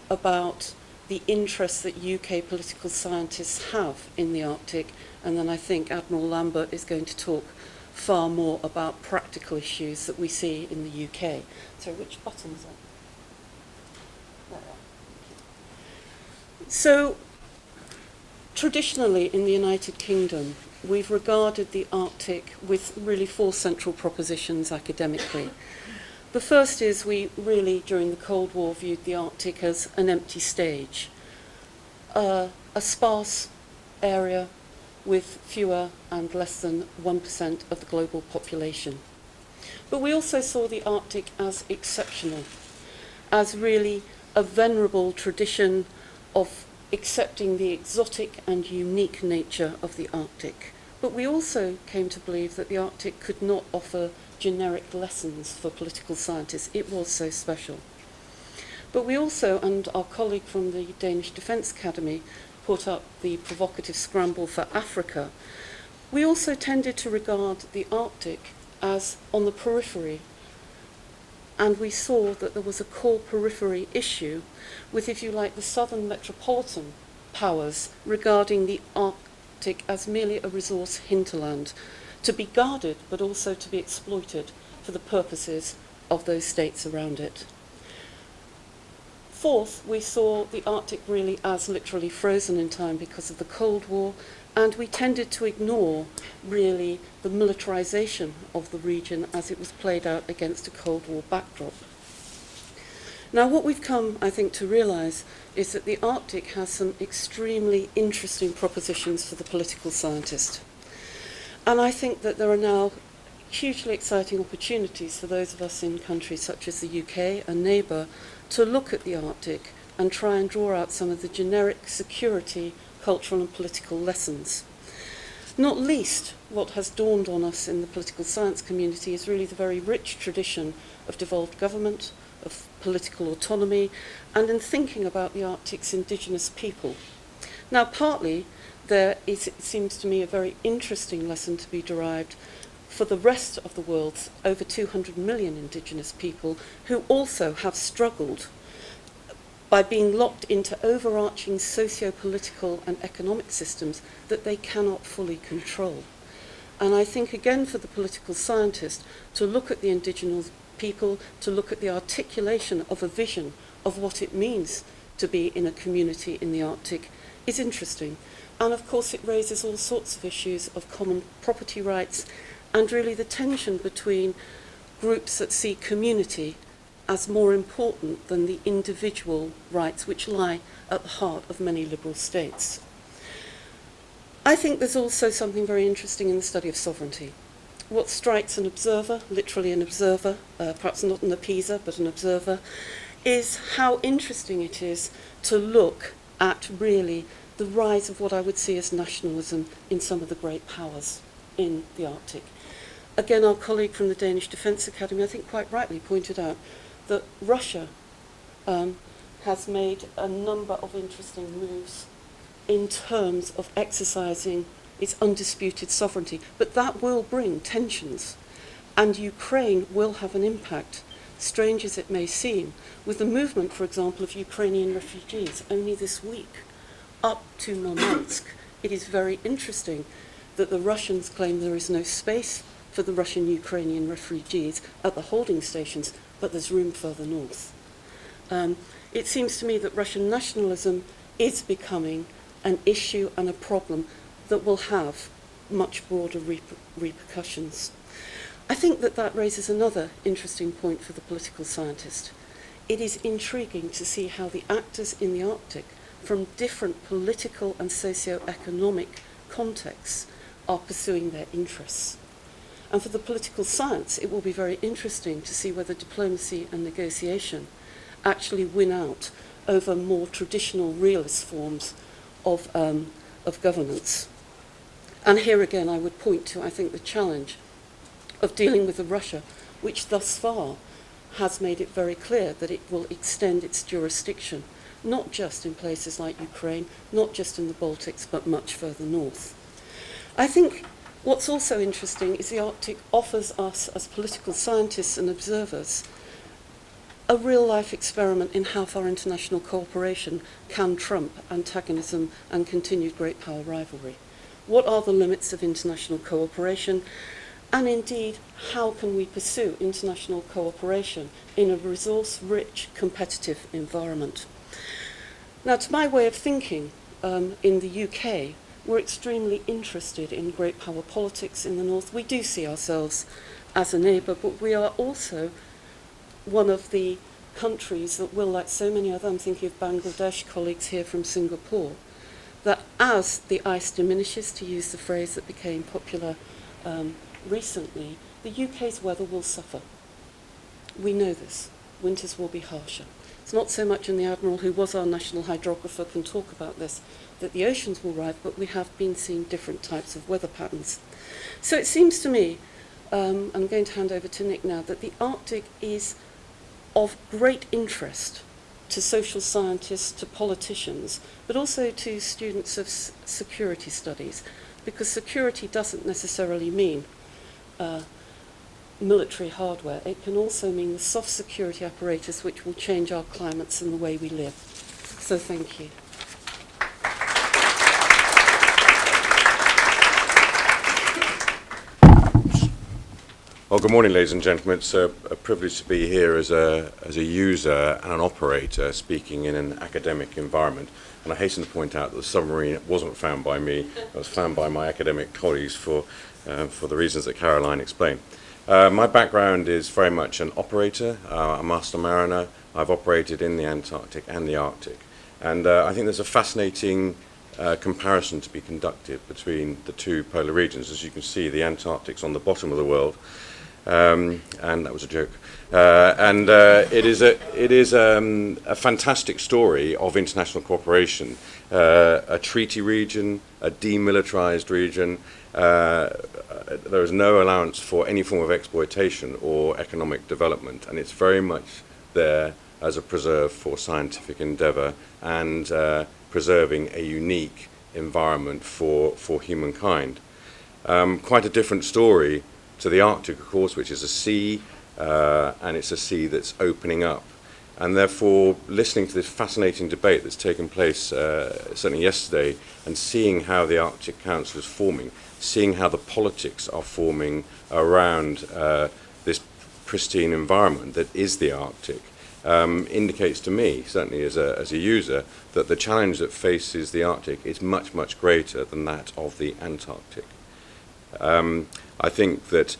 Speaker 7: about the interest that UK political scientists have in the Arctic, and then I think Admiral Lambert is going to talk far more about practical issues that we see in the UK. So which button is that? There we are. So traditionally in the United Kingdom, we've regarded the Arctic with really 4 central propositions academically. The first is we really, during the Cold War, viewed the Arctic as an empty stage, a sparse area with fewer and less than 1% of the global population. But we also saw the Arctic as exceptional, as really a venerable tradition of accepting the exotic and unique nature of the Arctic. But we also came to believe that the Arctic could not offer generic lessons for political scientists. It was so special. But we also, and our colleague from the Danish Defence Academy put up the provocative scramble for Africa, we also tended to regard the Arctic as on the periphery. And we saw that there was a core periphery issue with, if you like, the southern metropolitan powers regarding the Arctic as merely a resource hinterland, to be guarded but also to be exploited for the purposes of those states around it. Fourth, we saw the Arctic really as literally frozen in time because of the Cold War, and we tended to ignore really the militarization of the region as it was played out against a Cold War backdrop. Now, what we've come, I think, to realize is that the Arctic has some extremely interesting propositions for the political scientist. And I think that there are now hugely exciting opportunities for those of us in countries such as the UK, a neighbour, to look at the Arctic and try and draw out some of the generic security, cultural and political lessons. Not least, what has dawned on us in the political science community is really the very rich tradition of devolved government, of political autonomy, and in thinking about the Arctic's indigenous people. Now, partly, there is, it seems to me, a very interesting lesson to be derived for the rest of the world's over 200 million indigenous people who also have struggled by being locked into overarching socio-political and economic systems that they cannot fully control. And I think, again, for the political scientist, to look at the indigenous people, to look at the articulation of a vision of what it means to be in a community in the Arctic is interesting. And of course it raises all sorts of issues of common property rights and really the tension between groups that see community as more important than the individual rights which lie at the heart of many liberal states. I think there's also something very interesting in the study of sovereignty. What strikes an observer, literally an observer, perhaps not an appeaser, but an observer, is how interesting it is to look at really the rise of what I would see as nationalism in some of the great powers in the Arctic. Again, our colleague from the Danish Defence Academy, I think quite rightly, pointed out that Russia has made a number of interesting moves in terms of exercising its undisputed sovereignty, but that will bring tensions, and Ukraine will have an impact, strange as it may seem, with the movement, for example, of Ukrainian refugees only this week up to Murmansk. It is very interesting that the Russians claim there is no space for the Russian-Ukrainian refugees at the holding stations, but there's room further north. It seems to me that Russian nationalism is becoming an issue and a problem that will have much broader repercussions. I think that that raises another interesting point for the political scientist. It is intriguing to see how the actors in the Arctic from different political and socio-economic contexts are pursuing their interests. And for the political science, it will be very interesting to see whether diplomacy and negotiation actually win out over more traditional realist forms of governance. And here again, I would point to, I think, the challenge of dealing with a Russia which thus far has made it very clear that it will extend its jurisdiction, not just in places like Ukraine, not just in the Baltics, but much further north. I think what's also interesting is the Arctic offers us, as political scientists and observers, a real-life experiment in how far international cooperation can trump antagonism and continued great power rivalry. What are the limits of international cooperation? And indeed, how can we pursue international cooperation in a resource-rich, competitive environment? Now, to my way of thinking, in the UK, We're extremely interested in great power politics in the north. We do see ourselves as a neighbour, but we are also one of the countries that will, like so many other, I'm thinking of Bangladesh, colleagues here from Singapore, that as the ice diminishes, to use the phrase that became popular recently, the UK's weather will suffer. We know this. Winters will be harsher. It's not so much, and the Admiral, who was our national hydrographer, can talk about this, that the oceans will rise, but we have been seeing different types of weather patterns. So it seems to me, I'm going to hand over to Nick now, that the Arctic is of great interest to social scientists, to politicians, but also to students of security studies, because security doesn't necessarily mean military hardware. It can also mean the soft security apparatus which will change our climates and the way we live. So thank you.
Speaker 8: Well, good morning, ladies and gentlemen. It's a privilege to be here as a user and an operator speaking in an academic environment. And I hasten to point out that the submarine wasn't found by me. It was found by my academic colleagues for the reasons that Caroline explained. My background is very much an operator, a master mariner. I've operated in the Antarctic and the Arctic. And I think there's a fascinating comparison to be conducted between the two polar regions. As you can see, the Antarctic's on the bottom of the world. And that was a joke. It is a fantastic story of international cooperation. A treaty region, a demilitarized region. There is no allowance for any form of exploitation or economic development, and it's very much there as a preserve for scientific endeavor and preserving a unique environment for humankind. Quite a different story to the Arctic, of course, which is a sea, and it's a sea that's opening up. And therefore, listening to this fascinating debate that's taken place certainly yesterday, and seeing how the Arctic Council is forming, seeing how the politics are forming around this pristine environment that is the Arctic, indicates to me, certainly as a user, that the challenge that faces the Arctic is much, much greater than that of the Antarctic. I think that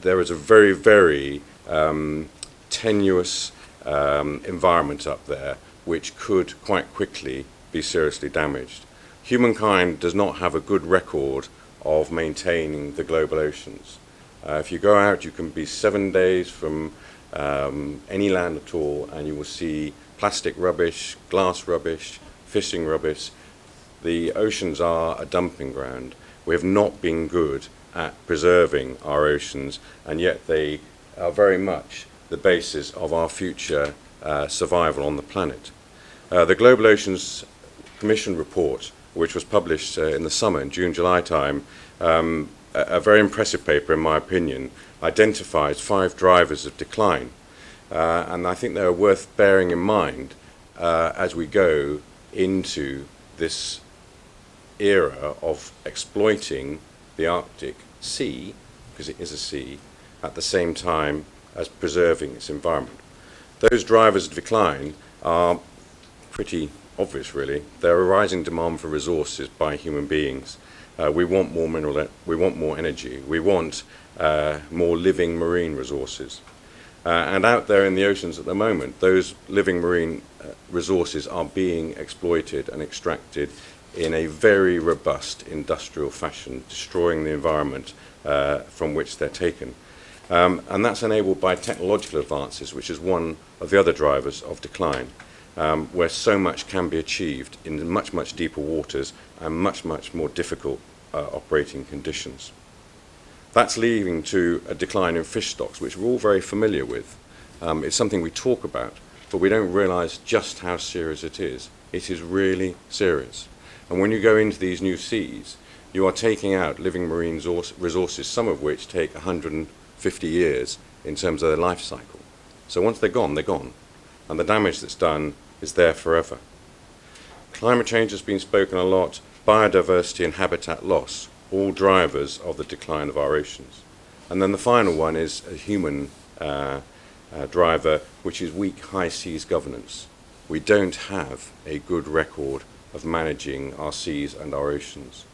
Speaker 8: there is a very, very tenuous environment up there which could quite quickly be seriously damaged. Humankind does not have a good record of maintaining the global oceans. If you go out, you can be 7 days from any land at all, and you will see plastic rubbish, glass rubbish, fishing rubbish. The oceans are a dumping ground. We have not been good at preserving our oceans, and yet they are very much the basis of our future survival on the planet. The Global Oceans Commission report, which was published in the summer, in June-July time, a very impressive paper, in my opinion, identifies 5 drivers of decline. And I think they're worth bearing in mind as we go into this era of exploiting the Arctic Sea, because it is a sea, at the same time as preserving its environment. Those drivers of decline are pretty obvious, really. They're a rising demand for resources by human beings. We want more we want more energy, we want more living marine resources. And out there in the oceans at the moment, those living marine resources are being exploited and extracted in a very robust industrial fashion, destroying the environment from which they're taken. And that's enabled by technological advances, which is one of the other drivers of decline, where so much can be achieved in much, much deeper waters and much, much more difficult operating conditions. That's leading to a decline in fish stocks, which we're all very familiar with. It's something we talk about, but we don't realize just how serious it is. It is really serious. And when you go into these new seas, you are taking out living marine resources, some of which take 150 years in terms of their life cycle. So once they're gone, they're gone. And the damage that's done is there forever. Climate change has been spoken a lot, biodiversity and habitat loss, all drivers of the decline of our oceans. And then the final one is a human driver, which is weak high seas governance. We don't have a good record of managing our seas and our oceans.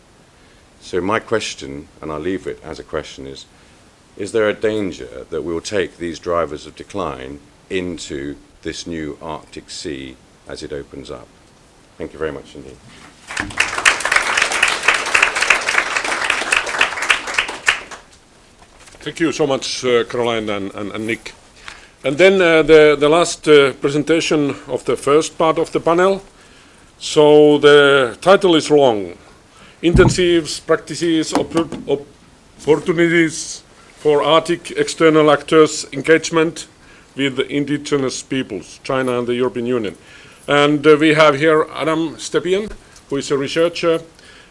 Speaker 8: So my question, and I'll leave it as a question, is there a danger that we will take these drivers of decline into this new Arctic Sea as it opens up? Thank you very much indeed.
Speaker 2: Thank you so much, Caroline and Nick. And then the last presentation of the first part of the panel. So the title is long. Intensive practices, opportunities for Arctic external actors' engagement with the indigenous peoples, China and the European Union. And we have here Adam Stepien, who is a researcher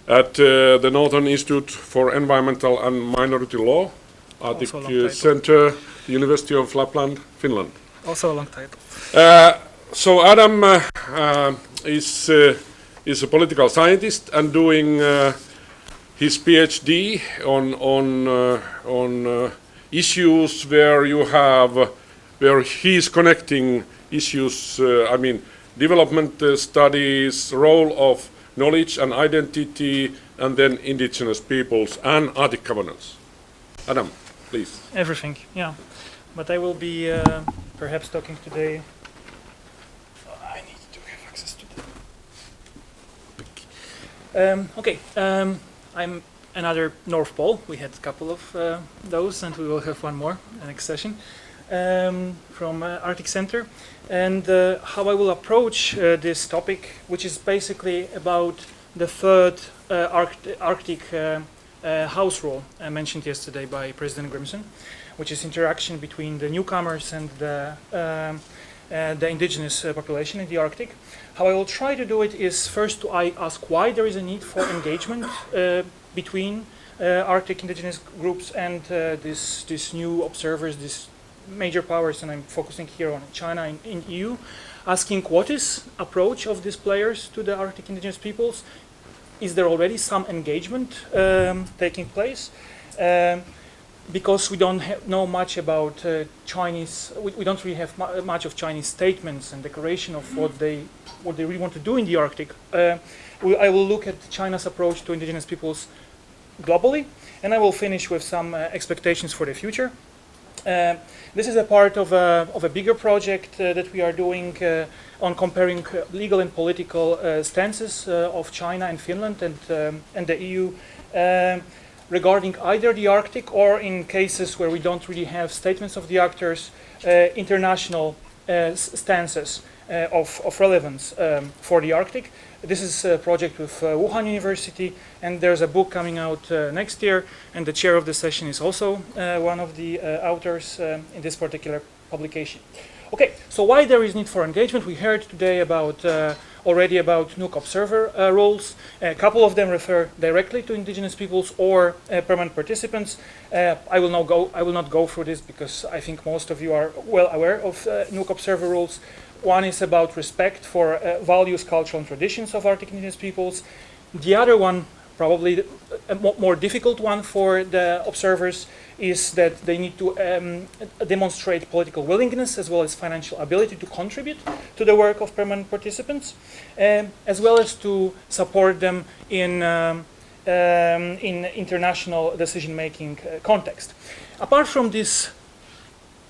Speaker 2: at the Northern Institute for Environmental and Minority Law, Arctic Center, the University of Lapland, Finland.
Speaker 9: Also a long title.
Speaker 2: So Adam is a political scientist and doing his PhD on issues where he is connecting issues. I mean, development studies, role of knowledge and identity, and then indigenous peoples and Arctic governance. Adam, please.
Speaker 9: Everything, yeah. But I will be perhaps talking today. I need to have access to that. I'm another North Pole. We had a couple of those, and we will have one more next session from Arctic Center. And how I will approach this topic, which is basically about the third Arctic house rule mentioned yesterday by President Grímsson, which is interaction between the newcomers and the indigenous population in the Arctic. How I will try to do it is first to ask why there is a need for engagement between Arctic indigenous groups and these new observers, these major powers, and I'm focusing here on China and in EU, asking what is approach of these players to the Arctic indigenous peoples. Is there already some engagement taking place? Because we don't know much about Chinese, we don't really have much of Chinese statements and declaration of what they really want to do in the Arctic. I will look at China's approach to indigenous peoples globally, and I will finish with some expectations for the future. This is a part of a bigger project that we are doing on comparing legal and political stances of China and Finland and the EU regarding either the Arctic or, in cases where we don't really have statements of the actors, international stances of relevance for the Arctic. This is a project with Wuhan University, and there's a book coming out next year, and the chair of the session is also one of the authors in this particular publication. Okay, so why there is need for engagement? We heard today already about NUC observer roles. A couple of them refer directly to indigenous peoples or permanent participants. I will not go through this because I think most of you are well aware of NUC observer roles. One is about respect for values, culture, and traditions of Arctic indigenous peoples. The other one, probably a more difficult one for the observers, is that they need to demonstrate political willingness as well as financial ability to contribute to the work of permanent participants, as well as to support them in international decision-making context. Apart from this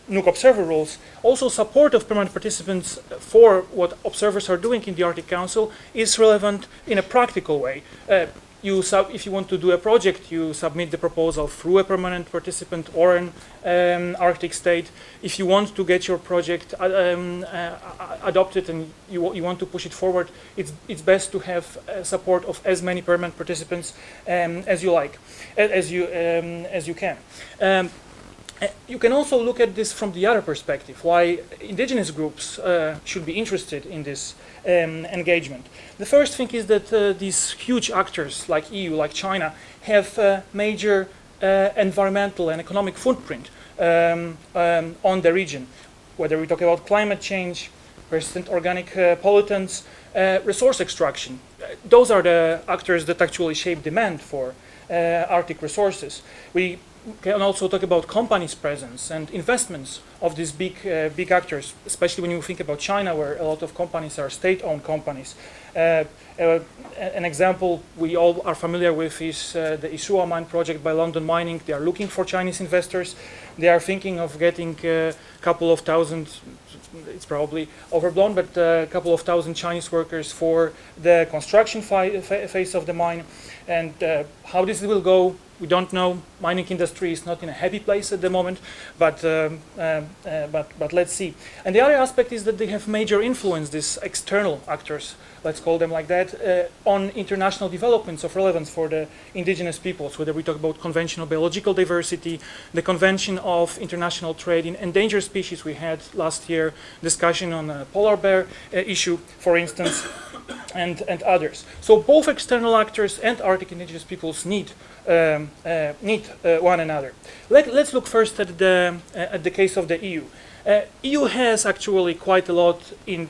Speaker 9: NUC observer roles, also support of permanent participants for what observers are doing in the Arctic Council is relevant in a practical way. If you want to do a project, you submit the proposal through a permanent participant or an Arctic state. If you want to get your project adopted and you want to push it forward, it's best to have support of as many permanent participants as you can. You can also look at this from the other perspective, why indigenous groups should be interested in this engagement. The first thing is that these huge actors like EU, like China, have a major environmental and economic footprint on the region. Whether we talk about climate change, persistent organic pollutants, resource extraction. Those are the actors that actually shape demand for Arctic resources. We can also talk about companies' presence and investments of these big actors, especially when you think about China, where a lot of companies are state-owned companies. An example we all are familiar with is the Isua mine project by London Mining. They are looking for Chinese investors. They are thinking of getting a couple of thousand, it's probably overblown, but a couple of thousand Chinese workers for the construction phase of the mine. And how this will go, we don't know. Mining industry is not in a happy place at the moment, but let's see. And the other aspect is that they have major influence, these external actors, let's call them like that, on international developments of relevance for the indigenous peoples, whether we talk about conventional biological diversity, the Convention of International Trade in Endangered Species. We had last year discussion on the polar bear issue, for instance, and others. So both external actors and Arctic indigenous peoples need one another. Let's look first at the case of the EU. EU has actually quite a lot to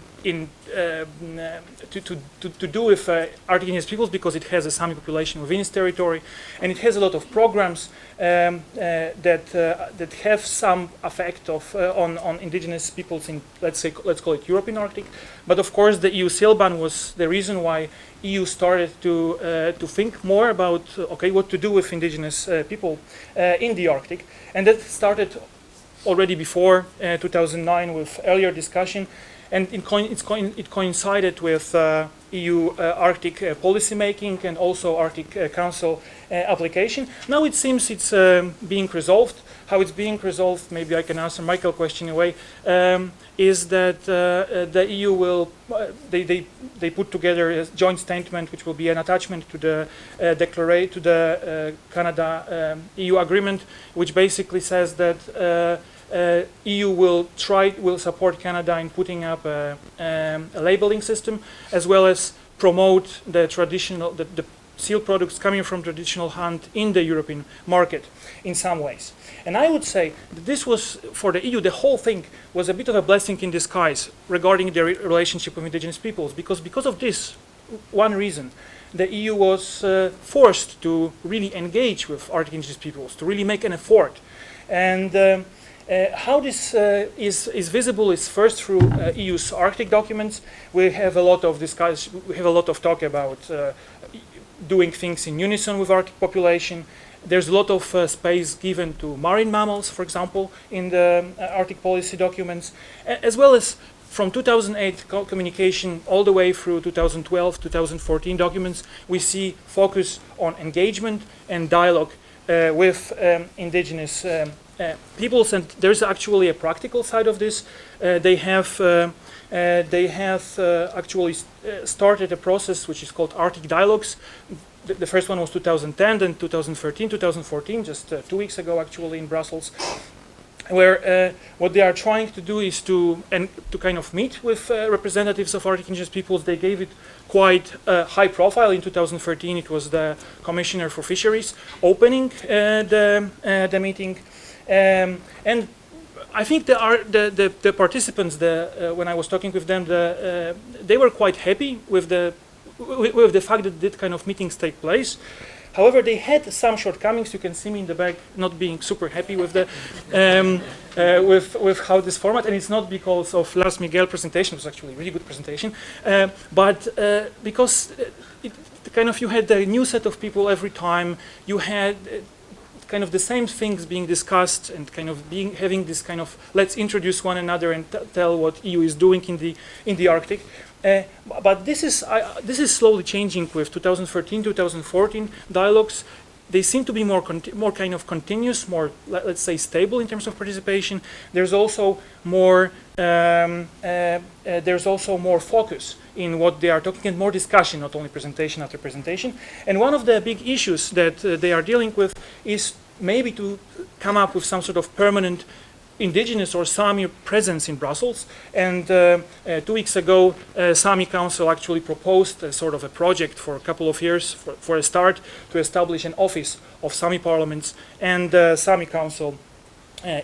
Speaker 9: do with Arctic indigenous peoples, because it has a Sami population within its territory, and it has a lot of programs that have some effect on indigenous peoples in, let's call it European Arctic. But of course, the EU sail ban was the reason why EU started to think more about what to do with indigenous people in the Arctic, and that started already before 2009 with earlier discussion, and it coincided with EU Arctic policy making and also Arctic Council application. Now it seems it's being resolved. How it's being resolved, maybe I can answer Michael's question in a way, is that the EU will, they put together a joint statement which will be an attachment to the Canada EU agreement, which basically says that EU will support Canada in putting up a labeling system, as well as promote the traditional, the seal products coming from traditional hunt in the European market in some ways. And I would say that this was, for the EU, the whole thing was a bit of a blessing in disguise regarding their relationship with indigenous peoples, because of this one reason, the EU was forced to really engage with Arctic indigenous peoples, to really make an effort. And how this is visible is first through EU's Arctic documents. We have a lot of discussion, we have a lot of talk about doing things in unison with Arctic population. There's a lot of space given to marine mammals, for example, in the Arctic policy documents, as well as from 2008 communication all the way through 2012, 2014 documents. We see focus on engagement and dialogue with indigenous peoples, and there's actually a practical side of this. They have actually started a process which is called Arctic Dialogues. The first one was 2010, then 2013, 2014, just 2 weeks ago actually in Brussels, where what they are trying to do is to kind of meet with representatives of Arctic indigenous peoples. They gave it quite high profile. In 2013, it was the Commissioner for Fisheries opening the meeting. And I think the participants, when I was talking with them, they were quite happy with the fact that this kind of meetings take place. However, they had some shortcomings. You can see me in the back not being super happy with the with how this format, and it's not because of Lars Miguel's presentation. It was actually a really good presentation, but because you had a new set of people every time. You had kind of the same things being discussed, and kind of having this kind of let's introduce one another and tell what EU is doing in the Arctic. But this is slowly changing with 2013, 2014 dialogues. They seem to be more kind of continuous, more let's say stable in terms of participation. There's also more focus in what they are talking, and more discussion, not only presentation after presentation. And one of the big issues that they are dealing with is maybe to come up with some sort of permanent indigenous or Sami presence in Brussels. And 2 weeks ago, Sami Council actually proposed a sort of a project for a couple of years, for a start, to establish an office of Sami parliaments and Sami Council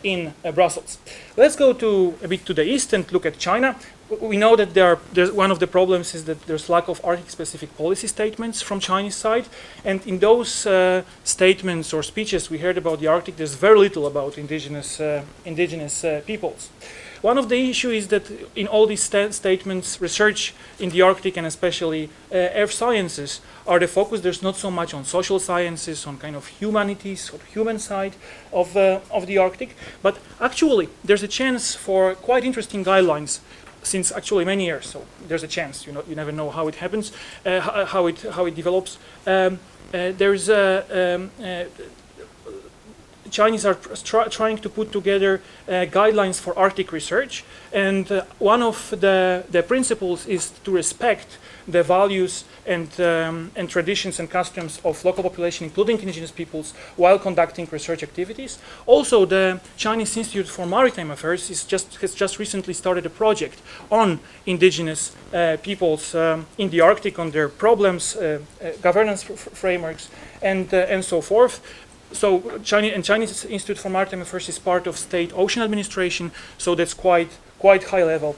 Speaker 9: in Brussels. Let's go a bit to the east and look at China. we know that one of the problems is that there's lack of Arctic-specific policy statements from Chinese side, and in those statements or speeches we heard about the Arctic, there's very little about indigenous peoples. One of the issues is that in all these statements, research in the Arctic and especially earth sciences are the focus. There's not so much on social sciences, on kind of humanities or human side of the Arctic, but actually there's a chance for quite interesting guidelines since actually many years. So there's a chance. You never know how it happens, how it develops. There's Chinese are trying to put together guidelines for Arctic research, and one of the principles is to respect the values and traditions and customs of local population, including indigenous peoples, while conducting research activities. Also, the Chinese Institute for Maritime Affairs has just recently started a project on indigenous peoples in the Arctic, on their problems, governance frameworks, and so forth. So Chinese Institute for Maritime Affairs is part of State Ocean Administration, so that's quite high level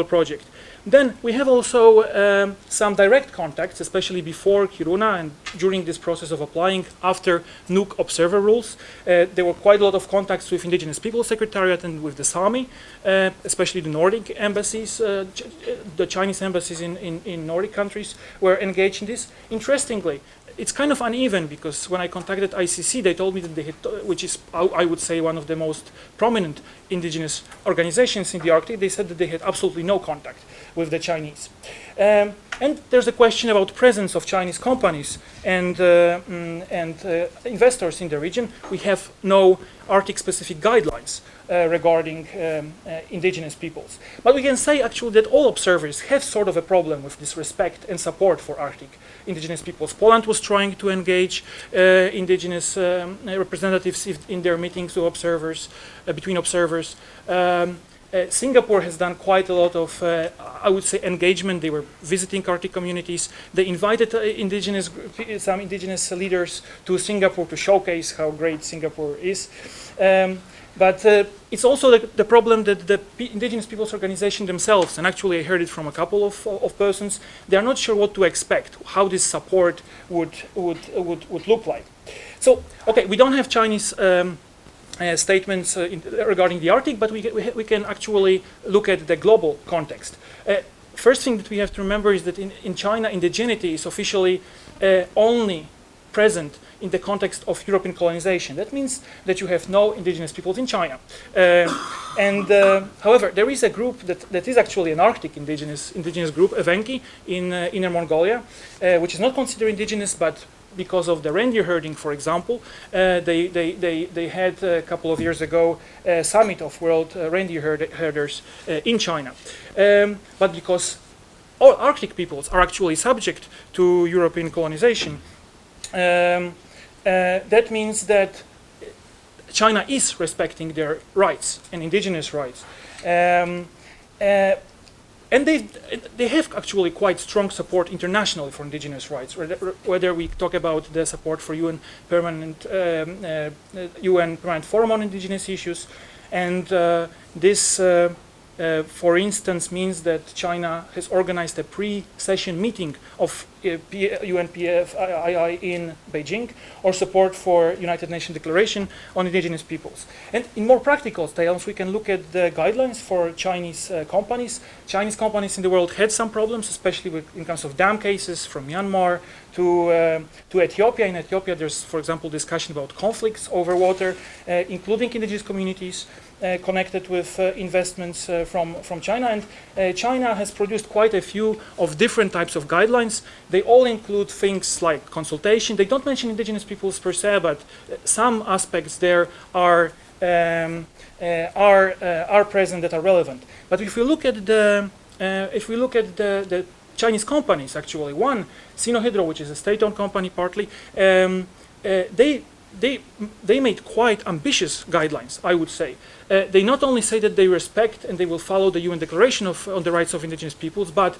Speaker 9: project. Then we have also some direct contacts, especially before Kiruna and during this process of applying after NUC observer rules. There were quite a lot of contacts with Indigenous Peoples Secretariat and with the Sami, especially the Nordic embassies, the Chinese embassies in Nordic countries were engaged in this. Interestingly, it's kind of uneven because when I contacted ICC, they told me that they had, which is, I would say, one of the most prominent indigenous organizations in the Arctic, they said that they had absolutely no contact with the Chinese. And there's a question about presence of Chinese companies and investors in the region. We have no Arctic-specific guidelines regarding indigenous peoples. But we can say actually that all observers have sort of a problem with this respect and support for Arctic indigenous peoples. Poland was trying to engage indigenous representatives in their meetings with observers, between observers. Singapore has done quite a lot of, I would say, engagement. They were visiting Arctic communities. They invited some indigenous leaders to Singapore to showcase how great Singapore is. But it's also the problem that the Indigenous Peoples Organization themselves, and actually I heard it from a couple of persons, they are not sure what to expect, how this support would look like. So, okay, we don't have Chinese statements regarding the Arctic, but we can actually look at the global context. First thing that we have to remember is that in China, indigeneity is officially only present in the context of European colonization. That means that you have no indigenous peoples in China. However, there is a group that is actually an Arctic indigenous group, Evenki, in Inner Mongolia, which is not considered indigenous, but because of the reindeer herding, for example, they had a couple of years ago a summit of world reindeer herders in China. But because all Arctic peoples are actually subject to European colonization, that means that China is respecting their rights and indigenous rights. And they have actually quite strong support internationally for indigenous rights, whether we talk about the support for UN Permanent Forum on Indigenous Issues, and this, for instance, means that China has organized a pre-session meeting of UNPFII in Beijing, or support for United Nations Declaration on Indigenous Peoples. And in more practical terms, we can look at the guidelines for Chinese companies. Chinese companies in the world had some problems, especially in terms of dam cases from Myanmar to Ethiopia. In Ethiopia, there's, for example, discussion about conflicts over water, including indigenous communities, connected with investments from China. And China has produced quite a few of different types of guidelines. They all include things like consultation. They don't mention indigenous peoples per se, but some aspects there are present that are relevant. But if we look at the Chinese companies, actually, one, Sinohydro, which is a state-owned company partly, they made quite ambitious guidelines, I would say. They not only say that they respect and they will follow the UN Declaration on the Rights of Indigenous Peoples, but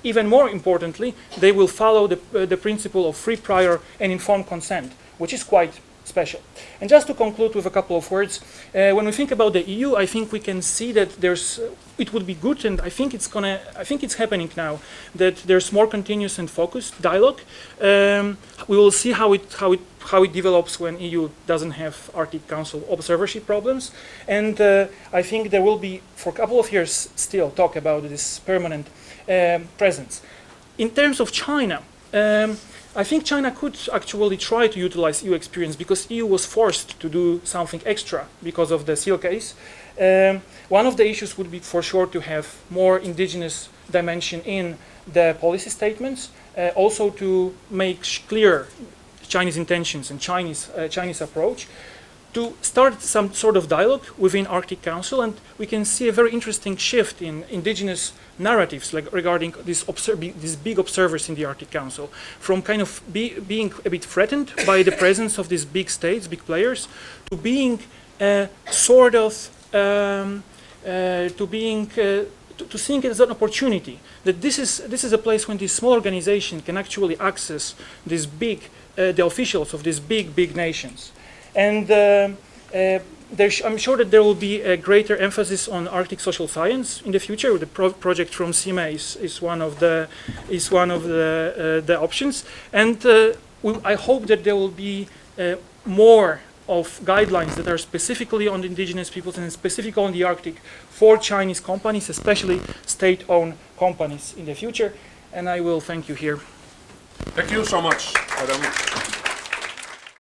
Speaker 9: even more importantly, they will follow the principle of free, prior, and informed consent, which is quite special. And just to conclude with a couple of words, when we think about the EU, I think we can see that it would be good, and I think it's happening now, that there's more continuous and focused dialogue. We will see how it develops when EU doesn't have Arctic Council observership problems, and I think there will be, for a couple of years still, talk about this permanent presence. In terms of China, I think China could actually try to utilize EU experience, because EU was forced to do something extra because of the seal case. One of the issues would be for sure to have more indigenous dimension in the policy statements, also to make clear Chinese intentions and Chinese approach, to start some sort of dialogue within Arctic Council, and we can see a very interesting shift in indigenous narratives, like regarding these big observers in the Arctic Council, from kind of being a bit threatened by the presence of these big states, big players, to being sort of to seeing it as an opportunity, that this is a place when this small organization can actually access this the officials of these big nations. And I'm sure that there will be a greater emphasis on Arctic social science in the future. The project from CIMA is one of the options, and I hope that there will be more of guidelines that are specifically on the indigenous peoples and specifically on the Arctic for Chinese companies, especially state-owned companies in the future. And I will thank you here.
Speaker 2: Thank you so much, Adam.